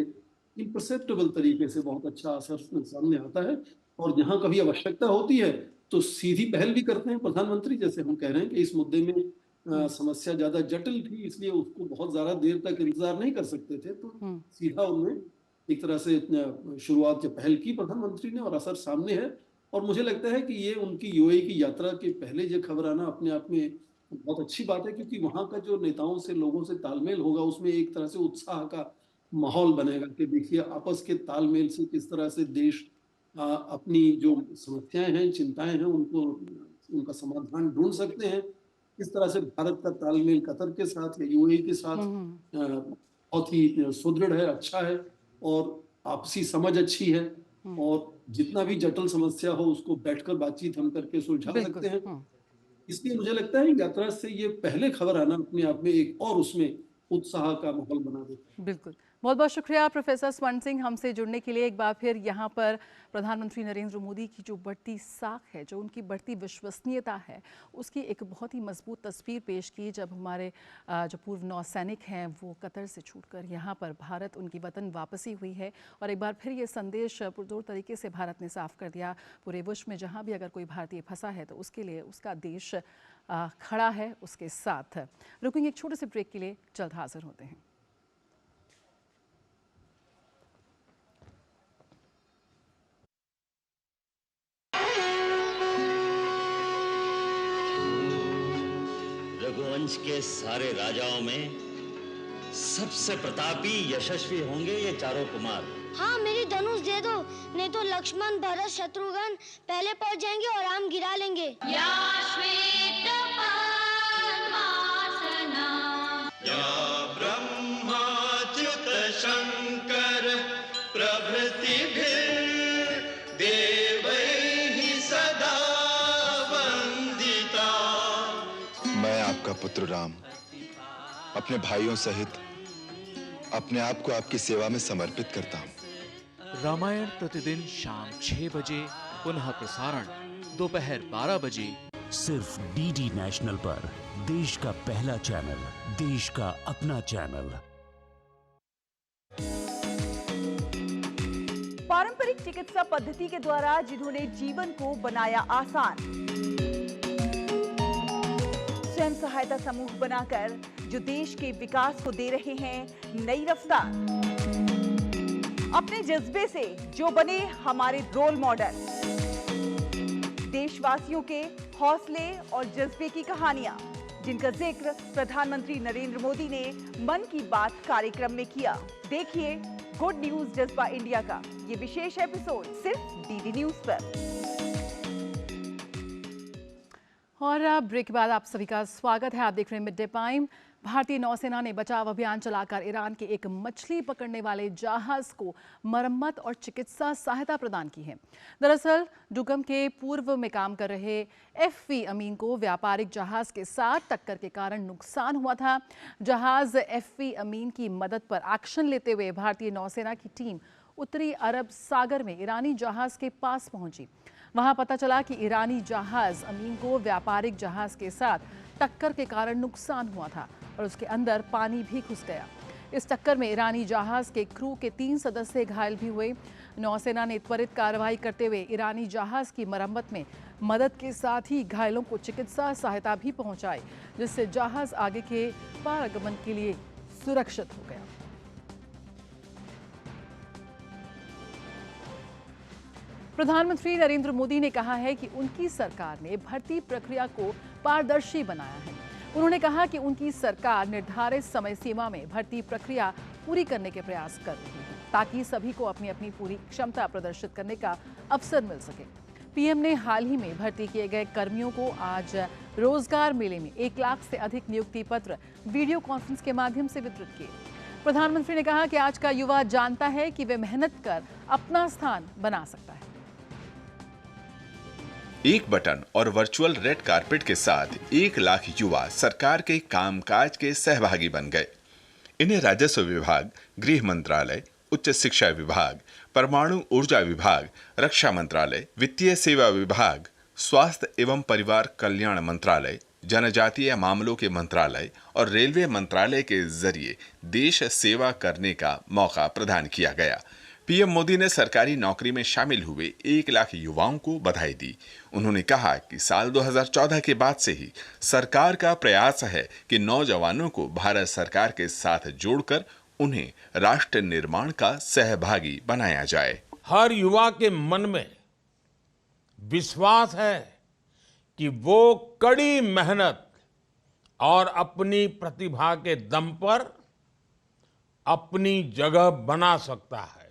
इम्परसेप्टेबल तरीके से बहुत अच्छा असर सामने आता है। और जहां कभी आवश्यकता होती है तो सीधी पहल भी करते हैं प्रधानमंत्री, जैसे हम कह रहे हैं कि इस मुद्दे में समस्या ज्यादा जटिल थी, इसलिए उसको बहुत ज्यादा देर तक इंतजार नहीं कर सकते थे, तो सीधा उन्होंने एक तरह से शुरुआत या पहल की प्रधानमंत्री ने, और असर सामने है। और मुझे लगता है कि ये उनकी यूएई की यात्रा के पहले जो खबर आना अपने आप में बहुत अच्छी बात है, क्योंकि वहाँ का जो नेताओं से, लोगों से तालमेल होगा, उसमें एक तरह से उत्साह का माहौल बनेगा कि देखिए आपस के तालमेल से किस तरह से देश अपनी जो समस्याएं हैं, चिंताएं हैं, उनका समाधान ढूंढ सकते हैं। किस तरह से भारत का तालमेल कतर के साथ या यूएई के साथ बहुत ही सुदृढ़ है, अच्छा है, और आपसी समझ अच्छी है, और जितना भी जटिल समस्या हो उसको बैठकर बातचीत हम करके सुलझा सकते हैं। इसलिए मुझे लगता है यात्रा से ये पहले खबर आना अपने आप में एक और उसमें उत्साह का माहौल बना देता है। बिल्कुल, बहुत बहुत शुक्रिया प्रोफेसर स्वर्ण सिंह हमसे जुड़ने के लिए। एक बार फिर यहाँ पर प्रधानमंत्री नरेंद्र मोदी की जो बढ़ती साख है, जो उनकी बढ़ती विश्वसनीयता है, उसकी एक बहुत ही मजबूत तस्वीर पेश की जब हमारे जो पूर्व नौसैनिक हैं वो कतर से छूटकर यहाँ पर भारत उनकी वतन वापसी हुई है। और एक बार फिर ये संदेश पुरजोर तरीके से भारत ने साफ कर दिया पूरे विश्व में, जहाँ भी अगर कोई भारतीय फंसा है तो उसके लिए उसका देश खड़ा है उसके साथ। रुकेंगे एक छोटे से ब्रेक के लिए, जल्द हाजिर होते हैं। रघुवंश के सारे राजाओं में सबसे प्रतापी यशस्वी होंगे ये चारों कुमार। हाँ, मेरी धनुष दे दो, नहीं तो लक्ष्मण, भरत, शत्रुघ्न पहले पहुंच जाएंगे और हम गिरा लेंगे। या ब्रह्माच्युत शंकर प्रभृति देवैहि सदा वंदिता। मैं आपका पुत्र राम अपने भाइयों सहित अपने आप को आपकी सेवा में समर्पित करता हूँ। रामायण प्रतिदिन शाम 6 बजे, पुनः प्रसारण दोपहर 12 बजे, सिर्फ डीडी नेशनल पर। देश का पहला चैनल, देश का अपना चैनल। पारंपरिक चिकित्सा पद्धति के द्वारा जिन्होंने जीवन को बनाया आसान, स्वयं सहायता समूह बनाकर जो देश के विकास को दे रहे हैं नई रफ्तार, अपने जज्बे से जो बने हमारे रोल मॉडल, देशवासियों के हौसले और जज्बे की कहानियां जिनका जिक्र प्रधानमंत्री नरेंद्र मोदी ने मन की बात कार्यक्रम में किया। देखिए गुड न्यूज जज्बा इंडिया का ये विशेष एपिसोड सिर्फ डीडी न्यूज पर। और ब्रेक के बाद आप सभी का स्वागत है। आप देख रहे हैं मिड डे प्राइम। भारतीय नौसेना ने बचाव अभियान चलाकर ईरान के एक मछली पकड़ने वाले जहाज को मरम्मत और चिकित्सा सहायता प्रदान की है। दरअसल डुकम के पूर्व में काम कर रहे एफवी अमीन को व्यापारिक जहाज के साथ टक्कर के कारण नुकसान हुआ था। जहाज एफवी अमीन की मदद पर एक्शन लेते हुए भारतीय नौसेना की टीम उत्तरी अरब सागर में ईरानी जहाज के पास पहुंची। वहां पता चला कि ईरानी जहाज अमीन को व्यापारिक जहाज के साथ टक्कर के कारण नुकसान हुआ था और उसके अंदर पानी भी घुस गया। इस टक्कर में ईरानी जहाज के क्रू के 3 सदस्य घायल भी हुए। नौसेना ने त्वरित कार्रवाई करते हुए ईरानी जहाज की मरम्मत में मदद के साथ ही घायलों को चिकित्सा सहायता भी पहुंचाई, जिससे जहाज आगे के पारागमन के लिए सुरक्षित हो गया। प्रधानमंत्री नरेंद्र मोदी ने कहा है कि उनकी सरकार ने भर्ती प्रक्रिया को पारदर्शी बनाया है। उन्होंने कहा कि उनकी सरकार निर्धारित समय सीमा में भर्ती प्रक्रिया पूरी करने के प्रयास कर रही है, ताकि सभी को अपनी अपनी पूरी क्षमता प्रदर्शित करने का अवसर मिल सके। पीएम ने हाल ही में भर्ती किए गए कर्मियों को आज रोजगार मेले में 1 लाख से अधिक नियुक्ति पत्र वीडियो कॉन्फ्रेंस के माध्यम से वितरित किए। प्रधानमंत्री ने कहा कि आज का युवा जानता है कि वे मेहनत कर अपना स्थान बना सकता है। एक बटन और वर्चुअल रेड कारपेट के साथ 1 लाख युवा सरकार के कामकाज के सहभागी बन गए। इन्हें राजस्व विभाग, गृह मंत्रालय, उच्च शिक्षा विभाग, परमाणु ऊर्जा विभाग, रक्षा मंत्रालय, वित्तीय सेवा विभाग, स्वास्थ्य एवं परिवार कल्याण मंत्रालय, जनजातीय मामलों के मंत्रालय और रेलवे मंत्रालय के जरिए देश सेवा करने का मौका प्रदान किया गया। पीएम मोदी ने सरकारी नौकरी में शामिल हुए 1 लाख युवाओं को बधाई दी। उन्होंने कहा कि साल 2014 के बाद से ही सरकार का प्रयास है कि नौजवानों को भारत सरकार के साथ जोड़कर उन्हें राष्ट्र निर्माण का सहभागी बनाया जाए। हर युवा के मन में विश्वास है कि वो कड़ी मेहनत और अपनी प्रतिभा के दम पर अपनी जगह बना सकता है।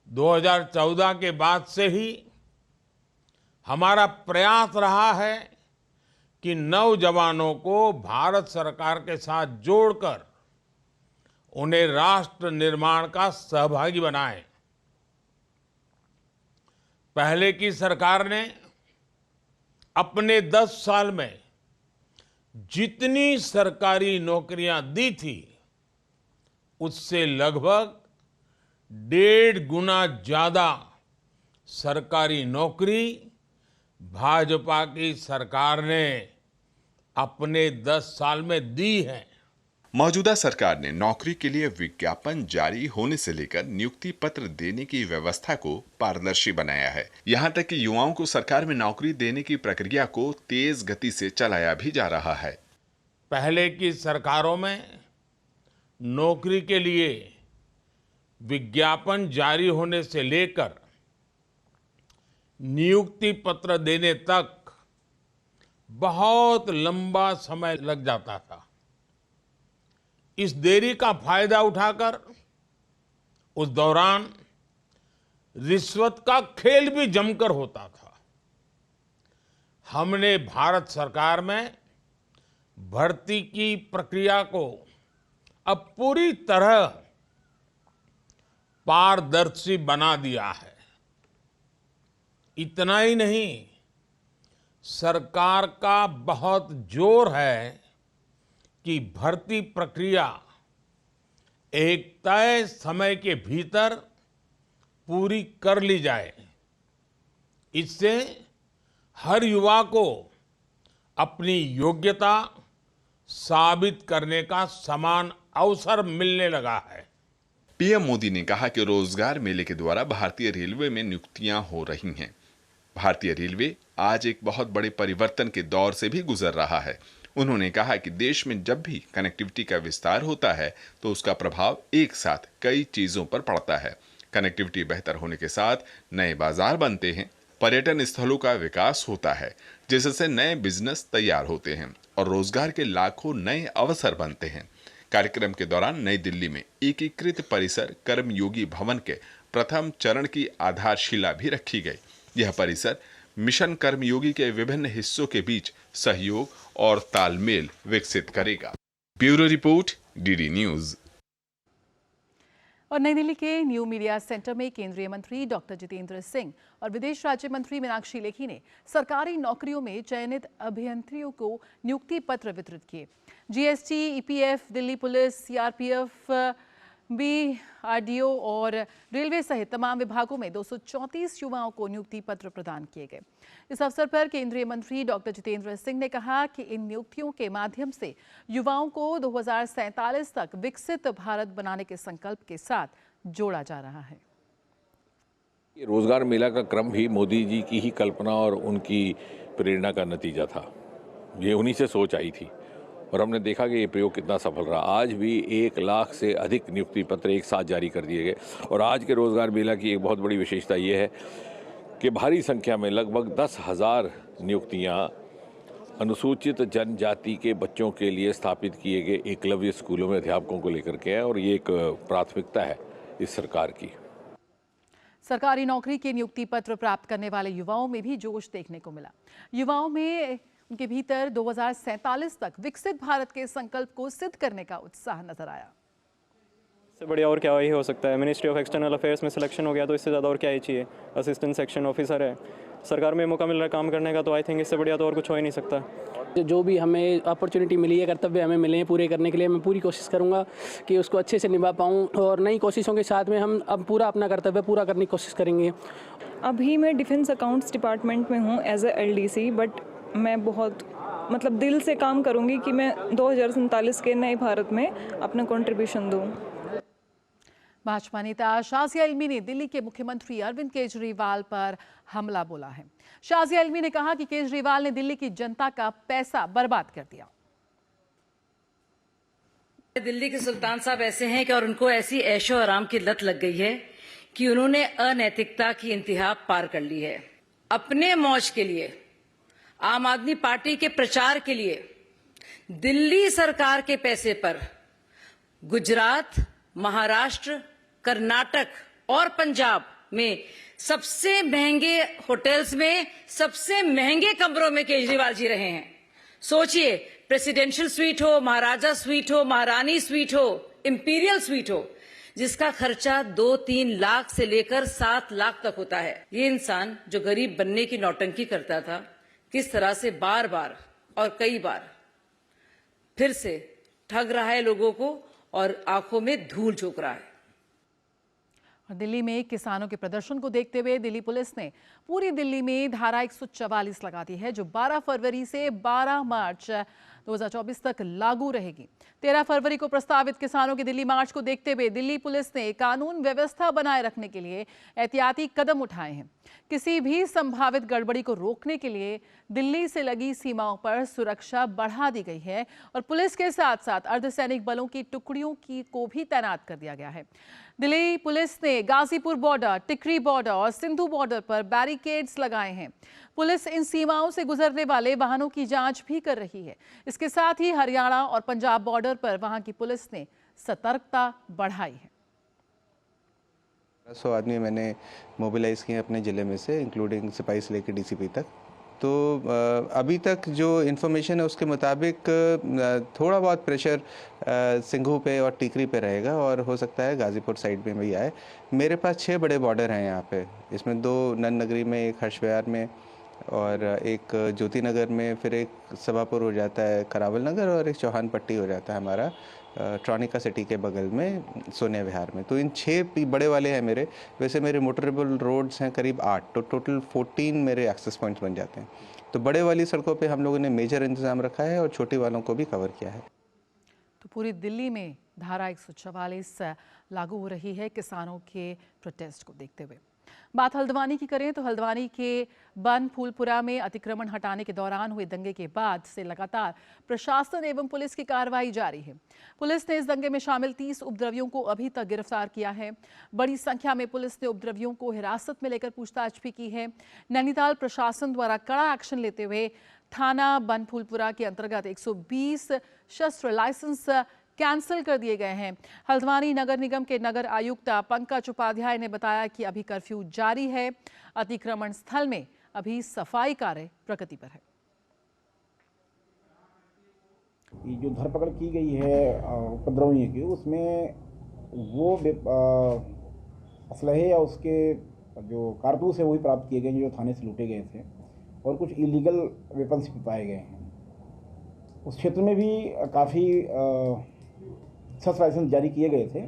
2014 के बाद से ही हमारा प्रयास रहा है कि नौजवानों को भारत सरकार के साथ जोड़कर उन्हें राष्ट्र निर्माण का सहभागी बनाएं। पहले की सरकार ने अपने 10 साल में जितनी सरकारी नौकरियां दी थी, उससे लगभग 1.5 गुना ज्यादा सरकारी नौकरी भाजपा की सरकार ने अपने 10 साल में दी है। मौजूदा सरकार ने नौकरी के लिए विज्ञापन जारी होने से लेकर नियुक्ति पत्र देने की व्यवस्था को पारदर्शी बनाया है। यहां तक कि युवाओं को सरकार में नौकरी देने की प्रक्रिया को तेज गति से चलाया भी जा रहा है। पहले की सरकारों में नौकरी के लिए विज्ञापन जारी होने से लेकर नियुक्ति पत्र देने तक बहुत लंबा समय लग जाता था। इस देरी का फायदा उठाकर उस दौरान रिश्वत का खेल भी जमकर होता था। हमने भारत सरकार में भर्ती की प्रक्रिया को अब पूरी तरह पारदर्शी बना दिया है। इतना ही नहीं, सरकार का बहुत जोर है कि भर्ती प्रक्रिया एक तय समय के भीतर पूरी कर ली जाए। इससे हर युवा को अपनी योग्यता साबित करने का समान अवसर मिलने लगा है। पीएम मोदी ने कहा कि रोजगार मेले के द्वारा भारतीय रेलवे में नियुक्तियां हो रही हैं। भारतीय रेलवे आज एक बहुत बड़े परिवर्तन के दौर से भी गुजर रहा है। उन्होंने कहा कि देश में जब भी कनेक्टिविटी का विस्तार होता है तो उसका प्रभाव एक साथ कई चीजों पर पड़ता है। कनेक्टिविटी बेहतर होने के साथ नए बाजार बनते हैं, पर्यटन स्थलों का विकास होता है, जिससे नए बिजनेस तैयार होते हैं और रोजगार के लाखों नए अवसर बनते हैं। कार्यक्रम के दौरान नई दिल्ली में एकीकृत परिसर कर्मयोगी भवन के प्रथम चरण की आधारशिला भी रखी गई। यह परिसर मिशन कर्मयोगी के विभिन्न हिस्सों के बीच सहयोग और तालमेल विकसित करेगा। Bureau report, DD news. और नई दिल्ली के न्यू मीडिया सेंटर में केंद्रीय मंत्री डॉक्टर जितेंद्र सिंह और विदेश राज्य मंत्री मीनाक्षी लेखी ने सरकारी नौकरियों में चयनित अभियंत्रियों को नियुक्ति पत्र वितरित किए। GST, EPF, Delhi police, CRPF, BRDO और रेलवे सहित तमाम विभागों में 234 युवाओं को नियुक्ति पत्र प्रदान किए गए। इस अवसर पर केंद्रीय मंत्री डॉक्टर जितेंद्र सिंह ने कहा कि इन नियुक्तियों के माध्यम से युवाओं को 2047 तक विकसित भारत बनाने के संकल्प के साथ जोड़ा जा रहा है। रोजगार मेला का क्रम भी मोदी जी की ही कल्पना और उनकी प्रेरणा का नतीजा था। ये उन्हीं से सोच आई थी और हमने देखा कि ये प्रयोग कितना सफल रहा। आज भी 1 लाख से अधिक नियुक्ति पत्र एक साथ जारी कर दिए गए और आज के रोजगार मेला की एक बहुत बड़ी विशेषता ये है कि भारी संख्या में लगभग 10,000 नियुक्तियां अनुसूचित जनजाति के बच्चों के लिए स्थापित किए गए एकलव्य स्कूलों में अध्यापकों को लेकर के हैं और ये एक प्राथमिकता है इस सरकार की। सरकारी नौकरी के नियुक्ति पत्र प्राप्त करने वाले युवाओं में भी जोश देखने को मिला। युवाओं में उनके भीतर 2047 तक विकसित भारत के संकल्प को सिद्ध करने का उत्साह नजर आया। इससे बढ़िया और क्या ही हो सकता है। मिनिस्ट्री ऑफ एक्सटर्नल अफेयर्स में सिलेक्शन हो गया तो इससे ज़्यादा और क्या ही चाहिए। असिस्टेंट सेक्शन ऑफिसर है, सरकार में मौका मिल रहा है काम करने का, तो आई थिंक इससे बढ़िया तो और कुछ हो ही नहीं सकता। जो भी हमें अपॉर्चुनिटी मिली है, कर्तव्य हमें मिले हैं पूरे करने के लिए, मैं पूरी कोशिश करूंगा कि उसको अच्छे से निभा पाऊं और नई कोशिशों के साथ में हम अब पूरा अपना कर्तव्य पूरा करने की कोशिश करेंगे। अभी मैं डिफेंस अकाउंट्स डिपार्टमेंट में हूं एज ए LDC, बट मैं बहुत दिल से काम करूंगी कि मैं 2047 के नए भारत में अपना कंट्रीब्यूशन दूं। भाजपा नेता शाजिया इल्मी ने दिल्ली के मुख्यमंत्री अरविंद केजरीवाल पर हमला बोला है। शाजिया इल्मी ने कहा कि केजरीवाल ने दिल्ली की जनता का पैसा बर्बाद कर दिया। दिल्ली के सुल्तान साहब ऐसे हैं कि और उनको ऐसी ऐशो आराम की लत लग गई है कि उन्होंने अनैतिकता की इंतहा पार कर ली है। अपने मौज के लिए, आम आदमी पार्टी के प्रचार के लिए दिल्ली सरकार के पैसे पर गुजरात, महाराष्ट्र, कर्नाटक और पंजाब में सबसे महंगे होटल्स में सबसे महंगे कमरों में केजरीवाल जी रहे हैं। सोचिए, प्रेसिडेंशियल स्वीट हो, महाराजा स्वीट हो, महारानी स्वीट हो, इंपीरियल स्वीट हो, जिसका खर्चा 2-3 लाख से लेकर 7 लाख तक होता है। ये इंसान जो गरीब बनने की नौटंकी करता था, किस तरह से बार बार और कई बार फिर से ठग रहा है लोगों को और आंखों में धूल झोंक रहा है। और दिल्ली में किसानों के प्रदर्शन को देखते हुए दिल्ली पुलिस ने पूरी दिल्ली में धारा 144 लगा दी है, जो 12 फरवरी से 12 मार्च 2024 तक लागू रहेगी। 13 फरवरी को प्रस्तावित किसानों के दिल्ली मार्च को देखते हुए दिल्ली पुलिस ने कानून व्यवस्था बनाए रखने के लिए एहतियाती कदम उठाए हैं। किसी भी संभावित गड़बड़ी को रोकने के लिए दिल्ली से लगी सीमाओं पर सुरक्षा बढ़ा दी गई है और पुलिस के साथ साथ अर्धसैनिक बलों की टुकड़ियों को भी तैनात कर दिया गया है। दिल्ली पुलिस ने गाजीपुर बॉर्डर, टिकरी बॉर्डर और सिंधु बॉर्डर पर बैरिकेड्स लगाए हैं। पुलिस इन सीमाओं से गुजरने वाले वाहनों की जांच भी कर रही है। इसके साथ ही हरियाणा और पंजाब बॉर्डर पर वहां की पुलिस ने सतर्कता बढ़ाई है। 100 आदमी मैंने मोबिलाइज किए अपने ज़िले में से, इंक्लूडिंग सिपाही से लेकर DCP तक। तो अभी तक जो इन्फॉर्मेशन है उसके मुताबिक थोड़ा बहुत प्रेशर सिंघू पे और टीकरी पे रहेगा और हो सकता है गाजीपुर साइड में भी आए। मेरे पास 6 बड़े बॉर्डर हैं यहाँ पे, इसमें 2 नन नगरी में, एक हर्षविहार में और एक ज्योति नगर में, फिर एक सभापुर हो जाता है करावल नगर और एक चौहान पट्टी हो जाता है हमारा ट्रॉनिका सिटी के बगल में सोनिया विहार में। तो इन 6 बड़े वाले हैं मेरे। वैसे मेरे मोटरेबल रोड्स हैं करीब 8, तो टोटल 14 मेरे एक्सेस पॉइंट्स बन जाते हैं। तो बड़े वाली सड़कों पे हम लोगों ने मेजर इंतजाम रखा है और छोटी वालों को भी कवर किया है। तो पूरी दिल्ली में धारा 144 लागू हो रही है किसानों के प्रोटेस्ट को देखते हुए। बात हल्द्वानी की करें तो हल्द्वानी के बन फूलपुरा में अतिक्रमण हटाने के दौरान हुए दंगे के बाद से लगातार प्रशासन एवं पुलिस की कार्रवाई जारी है। पुलिस ने इस दंगे में शामिल 30 उपद्रवियों को अभी तक गिरफ्तार किया है। बड़ी संख्या में पुलिस ने उपद्रवियों को हिरासत में लेकर पूछताछ भी की है। नैनीताल प्रशासन द्वारा कड़ा एक्शन लेते हुए थाना बनफूलपुरा के अंतर्गत 120 शस्त्र लाइसेंस कैंसिल कर दिए गए हैं। हल्द्वानी नगर निगम के नगर आयुक्त पंकज उपाध्याय ने बताया कि अभी कर्फ्यू जारी है। अतिक्रमण स्थल में अभी सफाई कार्य प्रगति पर है। ये जो धरपकड़ की गई है उपद्रवियों की, उसमें वो असलहे या उसके जो कारतूस है वही प्राप्त किए गए जो थाने से लूटे गए थे, और कुछ इलीगल वेपन्स भी पाए गए हैं। उस क्षेत्र में भी काफ़ी शस्त्र लाइसेंस जारी किए गए थे,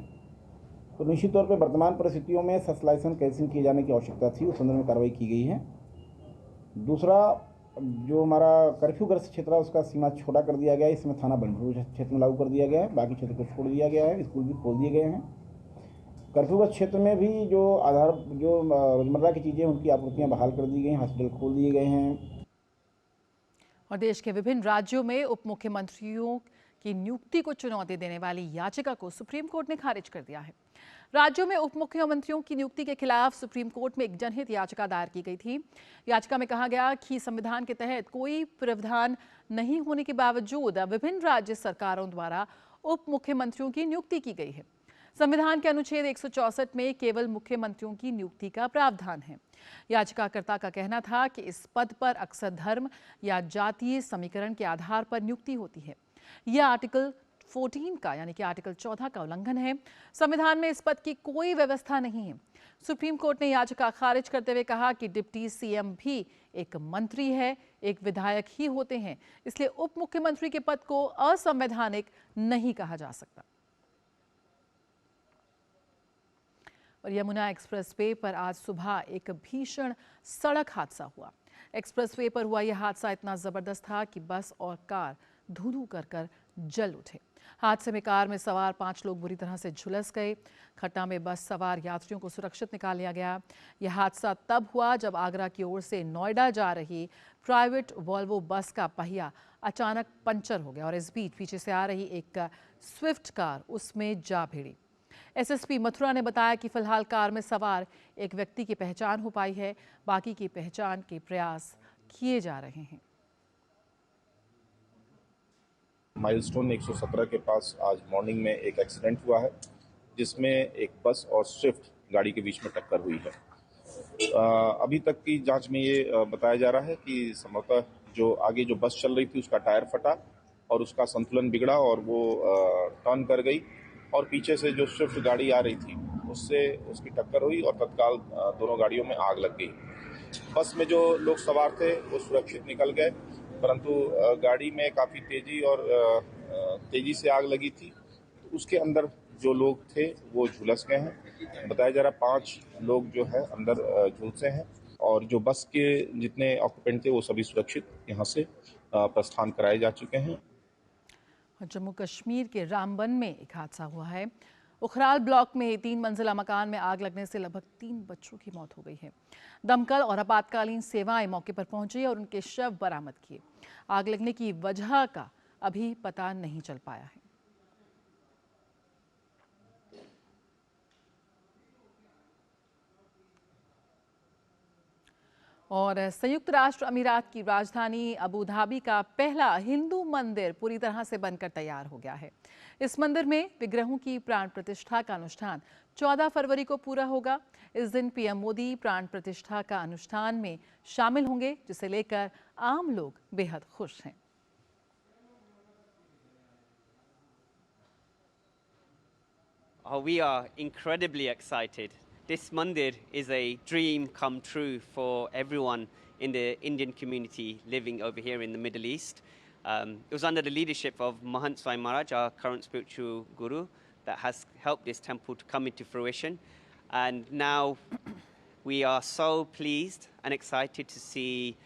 तो निश्चित तौर पर वर्तमान परिस्थितियों में शस्त्र लाइसेंस कैंसिल किए जाने की आवश्यकता थी, उस संदर्भ में कार्रवाई की गई है। दूसरा, जो हमारा कर्फ्यूग्रस्त क्षेत्र है उसका सीमा छोटा कर दिया गया है, इसमें थाना बनफूलपुरा क्षेत्र में लागू कर दिया गया है, बाकी क्षेत्र को छोड़ दिया गया है। स्कूल भी खोल दिए गए हैं। कर्फ्यूग्रस्त क्षेत्र में भी जो रोजमर्रा की चीज़ें उनकी आपूर्तियाँ बहाल कर दी गई हैं, हॉस्पिटल खोल दिए गए हैं। और देश के विभिन्न राज्यों में उप मुख्यमंत्रियों की नियुक्ति को चुनौती देने वाली याचिका को सुप्रीम कोर्ट ने खारिज कर दिया है। राज्यों में उप मुख्यमंत्रियों की नियुक्ति के खिलाफ सुप्रीम कोर्ट में एक जनहित याचिका दायर की गई थी। याचिका में कहा गया कि संविधान के तहत कोई प्रावधान नहीं होने के बावजूद विभिन्न राज्य सरकारों द्वारा उप मुख्यमंत्रियों की नियुक्ति की गई है। संविधान के अनुच्छेद 164 में केवल मुख्यमंत्रियों की नियुक्ति का प्रावधान है। याचिकाकर्ता का कहना था कि इस पद पर अक्सर धर्म या जातीय समीकरण के आधार पर नियुक्ति होती है। यह आर्टिकल 14 का यानी कि आर्टिकल 14 का उल्लंघन है। संविधान में इस पद की कोई व्यवस्था नहीं है। सुप्रीम कोर्ट ने याचिका खारिज करते हुए कहा कि डिप्टी सीएम भी एक मंत्री है, एक विधायक ही होते हैं, इसलिए उप मुख्यमंत्री के पद को असंवैधानिक नहीं कहा जा सकता। और यमुना एक्सप्रेसवे पर आज सुबह एक भीषण सड़क हादसा हुआ। एक्सप्रेसवे पर हुआ यह हादसा इतना जबरदस्त था कि बस और कार धू-धू कर जल उठे। हादसे में कार में सवार 5 लोग बुरी तरह से झुलस गए। घटना में बस सवार यात्रियों को सुरक्षित निकाल लिया गया। यह हादसा तब हुआ जब आगरा की ओर से नोएडा जा रही प्राइवेट वॉल्वो बस का पहिया अचानक पंचर हो गया और इस बीच पीछे से आ रही एक स्विफ्ट कार उसमें जा भिड़ी। एसएसपी मथुरा ने बताया कि फिलहाल कार में सवार एक व्यक्ति की पहचान हो पाई है, बाकी की पहचान के प्रयास किए जा रहे हैं। माइलस्टोन 117 के पास आज मॉर्निंग में एक एक्सीडेंट हुआ है, जिसमें एक बस और स्विफ्ट गाड़ी के बीच में टक्कर हुई है। अभी तक की जांच में ये बताया जा रहा है कि संभवतः जो आगे जो बस चल रही थी उसका टायर फटा और उसका संतुलन बिगड़ा और वो टर्न कर गई और पीछे से जो स्विफ्ट गाड़ी आ रही थी उससे उसकी टक्कर हुई और तत्काल दोनों गाड़ियों में आग लग गई। बस में जो लोग सवार थे वो सुरक्षित निकल गए, परंतु गाड़ी में काफ़ी तेजी से आग लगी थी। उसके अंदर जो लोग थे वो झुलस गए हैं। बताया जा रहा 5 लोग जो है अंदर झुलसे हैं और जो बस के जितने ऑक्यूपेंट थे वो सभी सुरक्षित यहाँ से प्रस्थान कराए जा चुके हैं। जम्मू कश्मीर के रामबन में एक हादसा हुआ है। उखराल ब्लॉक में 3 मंजिला मकान में आग लगने से लगभग 3 बच्चों की मौत हो गई है। दमकल और आपातकालीन सेवाएं मौके पर पहुंची और उनके शव बरामद किए। आग लगने की वजह का अभी पता नहीं चल पाया है। और संयुक्त राष्ट्र अमीरात की राजधानी अबू धाबी का पहला हिंदू मंदिर पूरी तरह से बनकर तैयार हो गया है। इस मंदिर में विग्रहों की प्राण प्रतिष्ठा का अनुष्ठान 14 फरवरी को पूरा होगा। इस दिन पीएम मोदी प्राण प्रतिष्ठा का अनुष्ठान में शामिल होंगे, जिसे लेकर आम लोग बेहद खुश हैं। We are incredibly excited. This mandir is a dream come true for everyone in the Indian community living over here in the Middle East. It was under the leadership of Mahant Swami Maharaj, our current spiritual guru, that has helped this temple to come into fruition. And now we are so pleased and excited to see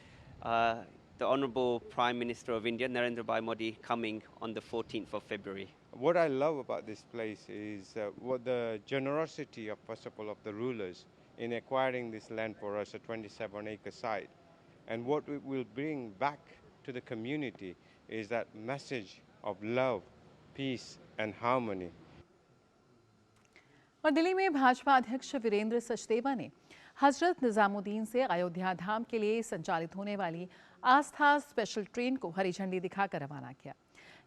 the Honourable Prime Minister of India, Narendra Bhai Modi, coming on the 14th of February. What I love about this place is what the generosity of, first of all, of the rulers in acquiring this land for us, a 27-acre site. And what it will bring back to the community is that message of love, peace and harmony. और दिल्ली में भाजपा अध्यक्ष वीरेंद्र सचदेवा ने हजरत निजामुद्दीन से अयोध्या धाम के लिए संचालित होने वाली आस्था स्पेशल ट्रेन को हरी झंडी दिखाकर रवाना किया।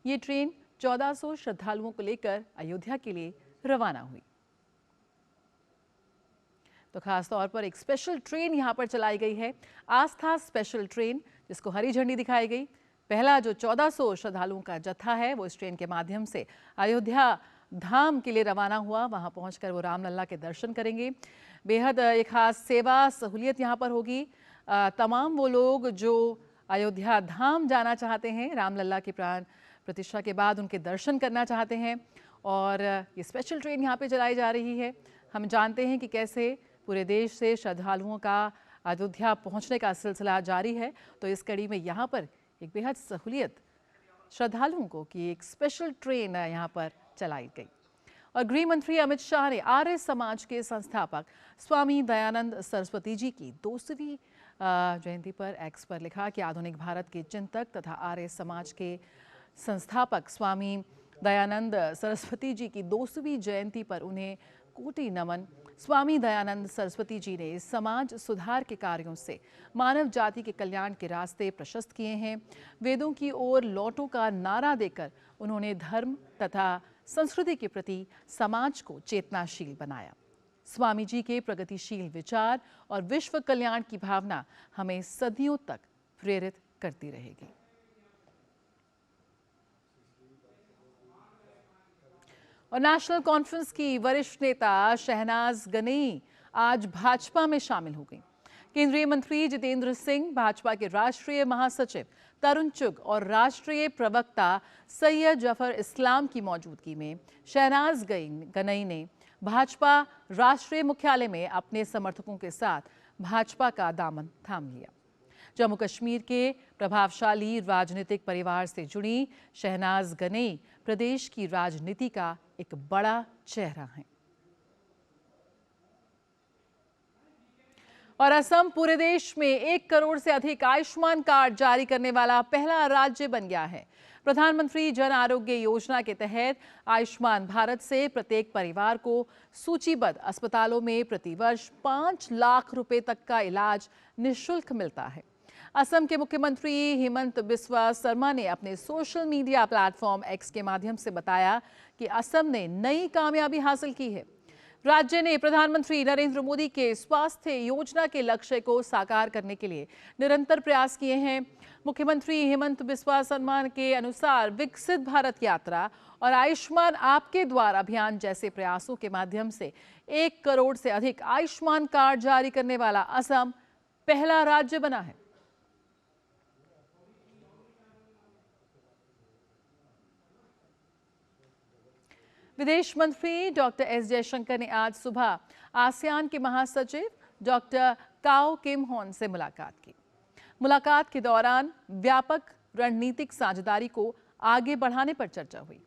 ये ट्रेन 1400 श्रद्धालुओं को लेकर अयोध्या के लिए रवाना हुई। तो खास तौर पर एक स्पेशल ट्रेन यहां पर चलाई गई है, आस्था स्पेशल ट्रेन, जिसको हरी झंडी दिखाई गई। पहला जो 1400 श्रद्धालुओं का जत्था है वो इस ट्रेन के माध्यम से अयोध्या धाम के लिए रवाना हुआ। वहां पहुंचकर वो रामलला के दर्शन करेंगे। बेहद एक खास सेवा सहूलियत यहां पर होगी। तमाम वो लोग जो अयोध्या धाम जाना चाहते हैं, रामलला की प्राण प्रतिष्ठा के बाद उनके दर्शन करना चाहते हैं, और ये स्पेशल ट्रेन यहाँ पे चलाई जा रही है। हम जानते हैं कि कैसे पूरे देश से श्रद्धालुओं का अयोध्या पहुँचने का सिलसिला जारी है। तो इस कड़ी में यहाँ पर एक बेहद सहूलियत श्रद्धालुओं को कि एक स्पेशल ट्रेन यहाँ पर चलाई गई। और गृह मंत्री अमित शाह ने आर्य समाज के संस्थापक स्वामी दयानंद सरस्वती जी की 200वीं जयंती पर एक्स पर लिखा कि आधुनिक भारत के चिंतक तथा आर्य समाज के संस्थापक स्वामी दयानंद सरस्वती जी की 200वीं जयंती पर उन्हें कोटि नमन। स्वामी दयानंद सरस्वती जी ने समाज सुधार के कार्यों से मानव जाति के कल्याण के रास्ते प्रशस्त किए हैं। वेदों की ओर लौटो का नारा देकर उन्होंने धर्म तथा संस्कृति के प्रति समाज को चेतनाशील बनाया। स्वामी जी के प्रगतिशील विचार और विश्व कल्याण की भावना हमें सदियों तक प्रेरित करती रहेगी। और नेशनल कॉन्फ्रेंस की वरिष्ठ नेता शहनाज गनेई आज भाजपा में शामिल हो गई। केंद्रीय मंत्री जितेंद्र सिंह, भाजपा के राष्ट्रीय महासचिव तरुण चुग और राष्ट्रीय प्रवक्ता सैयद जफर इस्लाम की मौजूदगी में शहनाज गनेई ने भाजपा राष्ट्रीय मुख्यालय में अपने समर्थकों के साथ भाजपा का दामन थाम लिया। जम्मू कश्मीर के प्रभावशाली राजनीतिक परिवार से जुड़ी शहनाज गनेई प्रदेश की राजनीति का एक बड़ा चेहरा है। और असम पूरे देश में 1 करोड़ से अधिक आयुष्मान कार्ड जारी करने वाला पहला राज्य बन गया है। प्रधानमंत्री जन आरोग्य योजना के तहत आयुष्मान भारत से प्रत्येक परिवार को सूचीबद्ध अस्पतालों में प्रतिवर्ष 5 लाख रुपए तक का इलाज निःशुल्क मिलता है। असम के मुख्यमंत्री हेमंत बिस्वा शर्मा ने अपने सोशल मीडिया प्लेटफॉर्म एक्स के माध्यम से बताया कि असम ने नई कामयाबी हासिल की है। राज्य ने प्रधानमंत्री नरेंद्र मोदी के स्वास्थ्य योजना के लक्ष्य को साकार करने के लिए निरंतर प्रयास किए हैं। मुख्यमंत्री हेमंत बिस्वा शर्मा के अनुसार विकसित भारत यात्रा और आयुष्मान आपके द्वार अभियान जैसे प्रयासों के माध्यम से 1 करोड़ से अधिक आयुष्मान कार्ड जारी करने वाला असम पहला राज्य बना है। विदेश मंत्री डॉक्टर एस जयशंकर ने आज सुबह आसियान के महासचिव डॉक्टर काओ किम होन से मुलाकात की। मुलाकात के दौरान व्यापक रणनीतिक साझेदारी को आगे बढ़ाने पर चर्चा हुई।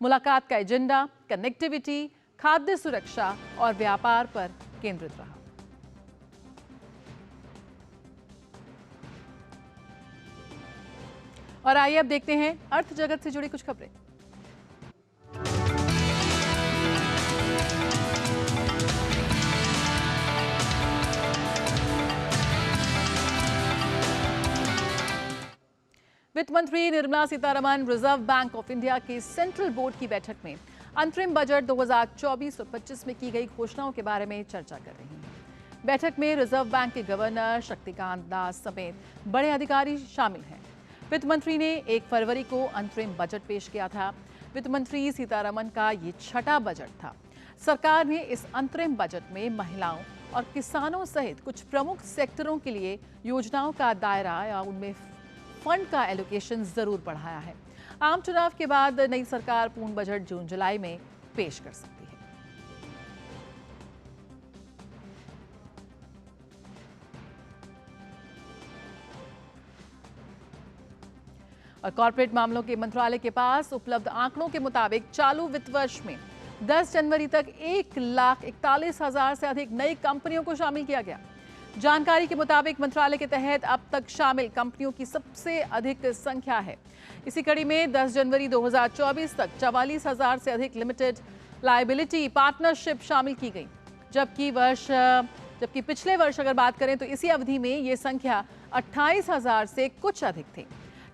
मुलाकात का एजेंडा कनेक्टिविटी, खाद्य सुरक्षा और व्यापार पर केंद्रित रहा। और आइए अब देखते हैं अर्थ जगत से जुड़ी कुछ खबरें। वित्त मंत्री Nirmala Sitharaman reserve bank of India के सेंट्रल बोर्ड की बैठक में अंतरिम बजट 2024 और 25 में की गई घोषणाओं के बारे में चर्चा कर रही हैं। बैठक में रिजर्व बैंक के गवर्नर शक्तिकांत दास समेत बड़े अधिकारी शामिल हैं। वित्त मंत्री ने 1 फरवरी को अंतरिम बजट पेश किया था। वित्त मंत्री सीतारमण का ये 6ठा बजट था। सरकार ने इस अंतरिम बजट में महिलाओं और किसानों सहित कुछ प्रमुख सेक्टरों के लिए योजनाओं का दायरा या उनमें फंड का एलोकेशन जरूर बढ़ाया है। आम चुनाव के बाद नई सरकार पूर्ण बजट जून-जुलाई में पेश कर सकती है। और कॉर्पोरेट मामलों के मंत्रालय के पास उपलब्ध आंकड़ों के मुताबिक चालू वित्त वर्ष में 10 जनवरी तक 1,41,000 से अधिक नई कंपनियों को शामिल किया गया। जानकारी के मुताबिक मंत्रालय के तहत अब तक शामिल कंपनियों की सबसे अधिक संख्या है। इसी कड़ी में 10 जनवरी 2024 तक 44,000 से अधिक लिमिटेड लायबिलिटी पार्टनरशिप शामिल की गई, जबकि वर्ष जबकि पिछले वर्ष अगर बात करें तो इसी अवधि में ये संख्या 28,000 से कुछ अधिक थी।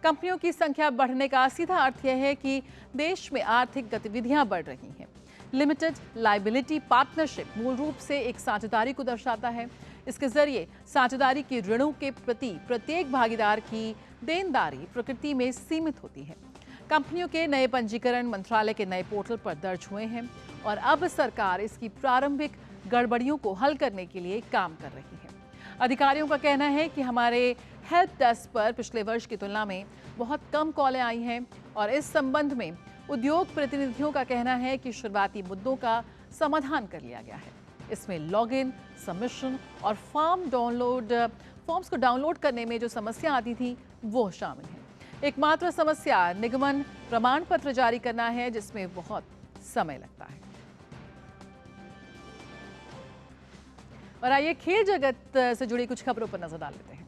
कंपनियों की संख्या बढ़ने का सीधा अर्थ यह है कि देश में आर्थिक गतिविधियां बढ़ रही हैं। लिमिटेड लायबिलिटी पार्टनरशिप मूल रूप से एक साझेदारी को दर्शाता है। इसके जरिए साझेदारी के ऋणों के प्रति प्रत्येक भागीदार की देनदारी प्रकृति में सीमित होती है। कंपनियों के नए पंजीकरण मंत्रालय के नए पोर्टल पर दर्ज हुए हैं और अब सरकार इसकी प्रारंभिक गड़बड़ियों को हल करने के लिए काम कर रही है। अधिकारियों का कहना है कि हमारे हेल्प डेस्क पर पिछले वर्ष की तुलना में बहुत कम कॉलें आई हैं और इस संबंध में उद्योग प्रतिनिधियों का कहना है कि शुरुआती मुद्दों का समाधान कर लिया गया है। इसमें लॉगिन, सबमिशन और फॉर्म्स को डाउनलोड करने में जो समस्या आती थी वो शामिल है। एकमात्र समस्या निगमन प्रमाण पत्र जारी करना है, जिसमें बहुत समय लगता है। और आइए खेल जगत से जुड़ी कुछ खबरों पर नजर डाल लेते हैं।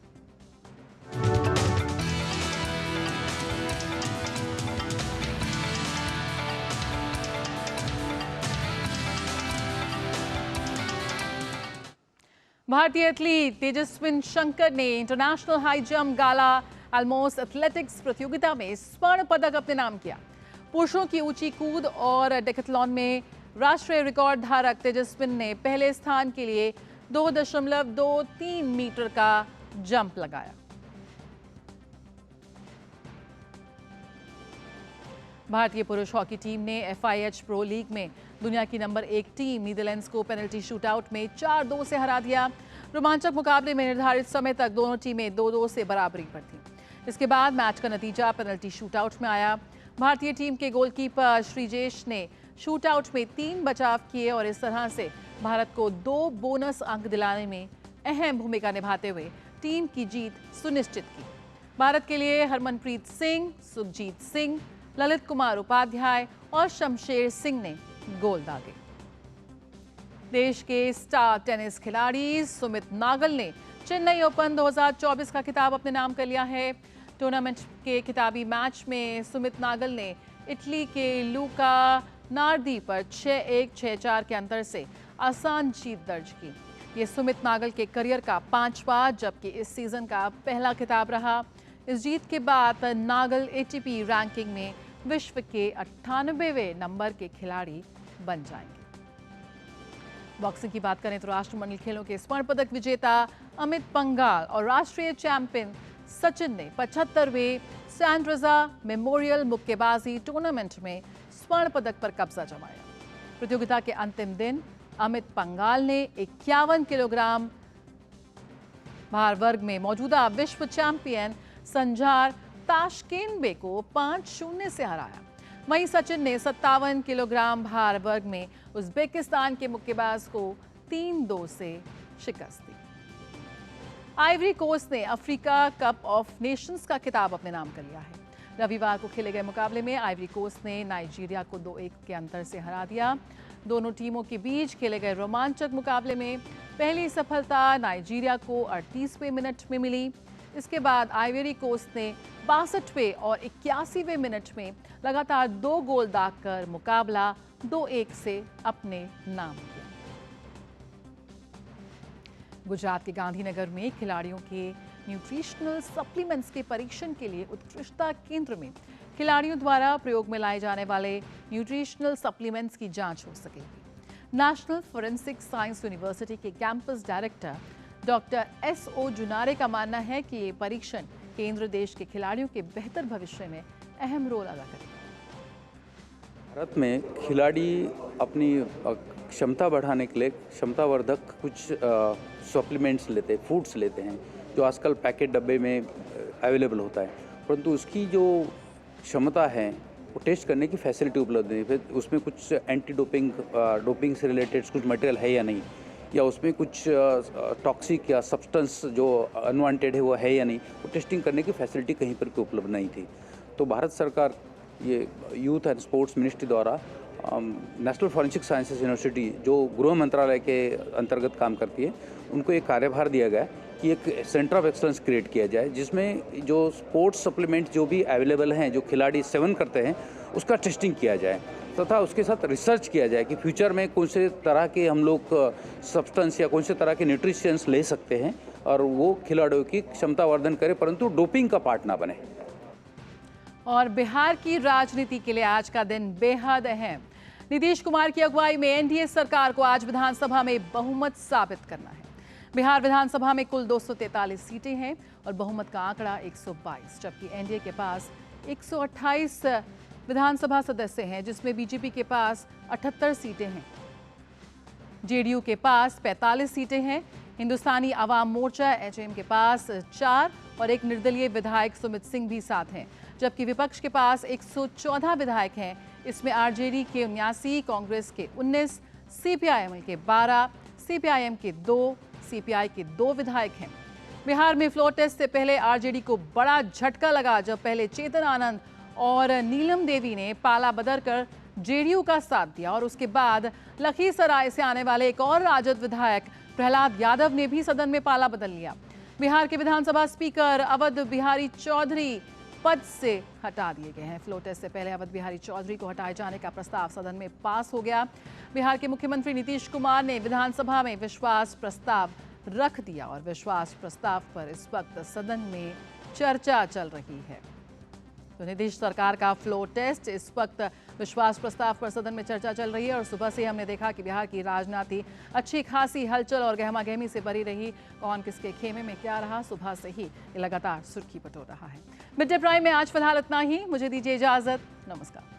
भारतीय एथलीट तेजस्विन शंकर ने इंटरनेशनल हाई जंप गाला अल्मोस्ट एथलेटिक्स प्रतियोगिता में स्वर्ण पदक अपने नाम किया। पुरुषों की ऊंची कूद और डेकाथलॉन में राष्ट्रीय रिकॉर्ड धारक तेजस्विन ने पहले स्थान के लिए 2.23 मीटर का जंप लगाया। भारतीय पुरुष हॉकी टीम ने FIH प्रो लीग में दुनिया की नंबर 1 टीम नीदरलैंड्स को पेनल्टी शूटआउट में 4-2 से हरा दिया। रोमांचक मुकाबले में निर्धारित समय तक दोनों टीमें 2-2 से बराबरी पर थीं। इसके बाद मैच का नतीजा पेनल्टी शूटआउट में आया। भारतीय टीम के गोलकीपर श्रीजेश ने शूटआउट में 3 बचाव किए और इस तरह से भारत को 2 बोनस अंक दिलाने में अहम भूमिका निभाते हुए टीम की जीत सुनिश्चित की। भारत के लिए हरमनप्रीत सिंह, सुखजीत सिंह, ललित कुमार उपाध्याय और शमशेर सिंह ने गोल दागे। देश के स्टार टेनिस खिलाड़ी सुमित नागल ने चेन्नई ओपन 2024 का खिताब अपने नाम कर लिया है। टूर्नामेंट के खिताबी मैच में सुमित नागल ने इटली के लूका नार्दी पर 6-1, 6-4 के अंतर से आसान जीत दर्ज की। ये सुमित नागल के करियर का 5वां जबकि इस सीजन का पहला खिताब रहा। इस जीत के बाद नागल ATP रैंकिंग में विश्व के 98वें नंबर के खिलाड़ी बन जाएंगे। बॉक्सिंग की बात करें तो राष्ट्रमंडल खेलों के स्वर्ण पदक विजेता अमित पंघाल और राष्ट्रीय चैंपियन सचिन ने 75वें सैंड्रजा मेमोरियल मुक्केबाजी टूर्नामेंट में स्वर्ण पदक पर कब्जा जमाया। प्रतियोगिता के अंतिम दिन अमित पंघाल ने 51 किलोग्राम भार वर्ग में मौजूदा विश्व चैंपियन संजार ताशकेनबे को 5-0 से हराया। वहीं सचिन ने 57 किलोग्राम भार वर्ग में उज्बेकिस्तान के मुक्केबाज को 3-2 से शिकस्त दी। आइवरी कोस्ट ने अफ्रीका कप ऑफ नेशंस का खिताब अपने नाम कर लिया है। रविवार को खेले गए मुकाबले में आइवरी कोस्ट ने नाइजीरिया को 2-1 के अंतर से हरा दिया। दोनों टीमों के बीच खेले गए रोमांचक मुकाबले में पहली सफलता नाइजीरिया को 38वें मिनट में मिली। इसके बाद आइवरी कोस्ट ने 62वें और 81वें मिनट में लगातार 2 गोल दागकर मुकाबला 2-1 से अपने नाम किया। गुजरात के गांधीनगर में खिलाड़ियों के न्यूट्रिशनल सप्लीमेंट्स के परीक्षण के लिए उत्कृष्टता केंद्र में खिलाड़ियों द्वारा प्रयोग में लाए जाने वाले न्यूट्रिशनल सप्लीमेंट्स की जांच हो सकेगी। नेशनल फोरेंसिक साइंस यूनिवर्सिटी के कैंपस डायरेक्टर डॉक्टर S.O. जुनारे का मानना है कि ये परीक्षण केंद्र देश के खिलाड़ियों के बेहतर भविष्य में अहम रोल अदा करेगा। भारत में खिलाड़ी अपनी क्षमता बढ़ाने के लिए क्षमतावर्धक कुछ सप्लीमेंट्स लेते हैं, फूड्स लेते हैं, जो आजकल पैकेट डब्बे में अवेलेबल होता है, परंतु उसकी जो क्षमता है वो टेस्ट करने की फैसिलिटी उपलब्ध नहीं। फिर उसमें कुछ एंटी डोपिंग से रिलेटेड कुछ मटेरियल है या नहीं, या उसमें कुछ टॉक्सिक या सब्सटेंस जो अनवांटेड है वो है या नहीं, वो टेस्टिंग करने की फैसिलिटी कहीं पर भी उपलब्ध नहीं थी। तो भारत सरकार ये यूथ एंड स्पोर्ट्स मिनिस्ट्री द्वारा नेशनल फॉरेंसिक साइंसेज यूनिवर्सिटी जो गृह मंत्रालय के अंतर्गत काम करती है, उनको एक कार्यभार दिया गया कि एक सेंटर ऑफ एक्सलेंस क्रिएट किया जाए, जिसमें जो स्पोर्ट्स सप्लीमेंट जो भी अवेलेबल हैं, जो खिलाड़ी सेवन करते हैं, उसका टेस्टिंग किया जाए तथा उसके साथ रिसर्च किया जाए कि फ्यूचर में कौन से तरह के हम लोग सब्सटेंस या कौन से तरह के न्यूट्रिशंस ले सकते हैं और वो खिलाड़ियों की क्षमता वर्धन करे, परंतु डोपिंग का पार्ट ना बने। और बिहार की राजनीति के लिए आज का दिन बेहद अहम। नीतीश कुमार की अगुवाई में एनडीए सरकार को आज विधानसभा में बहुमत साबित करना है। बिहार विधानसभा में कुल 243 सीटें हैं और बहुमत का आंकड़ा 122, जबकि एनडीए के पास 128 विधानसभा सदस्य हैं, जिसमें बीजेपी के पास 78 सीटें हैं, जेडीयू के पास 45 सीटें हैं, हिंदुस्तानी आवाम मोर्चा एचएम के पास 4 और एक निर्दलीय विधायक सुमित सिंह भी साथ हैं, जबकि विपक्ष के पास 114 विधायक हैं। इसमें आरजेडी के 79, कांग्रेस के 19, सीपीआईएम के 12, सीपीआईएम के 2, सीपीआई के 2 विधायक हैं। बिहार में फ्लोर टेस्ट से पहले आरजेडी को बड़ा झटका लगा, जब पहले चेतन आनंद और नीलम देवी ने पाला बदल कर जेडीयू का साथ दिया और उसके बाद लखीसराय से आने वाले एक और राजद विधायक प्रहलाद यादव ने भी सदन में पाला बदल लिया। बिहार के विधानसभा स्पीकर अवध बिहारी चौधरी पद से हटा दिए गए हैं। फ्लोर टेस्ट से पहले अवध बिहारी चौधरी को हटाए जाने का प्रस्ताव सदन में पास हो गया। बिहार के मुख्यमंत्री नीतीश कुमार ने विधानसभा में विश्वास प्रस्ताव रख दिया और विश्वास प्रस्ताव पर इस वक्त सदन में चर्चा चल रही है। तो नीतीश सरकार का फ्लोर टेस्ट, इस वक्त विश्वास प्रस्ताव पर सदन में चर्चा चल रही है और सुबह से हमने देखा कि बिहार की राजनीति अच्छी खासी हलचल और गहमा गहमी से भरी रही। कौन किसके खेमे में क्या रहा, सुबह से ही लगातार सुर्खी बटोर रहा है। मिड डे प्राइम में आज फिलहाल इतना ही। मुझे दीजिए इजाजत। नमस्कार।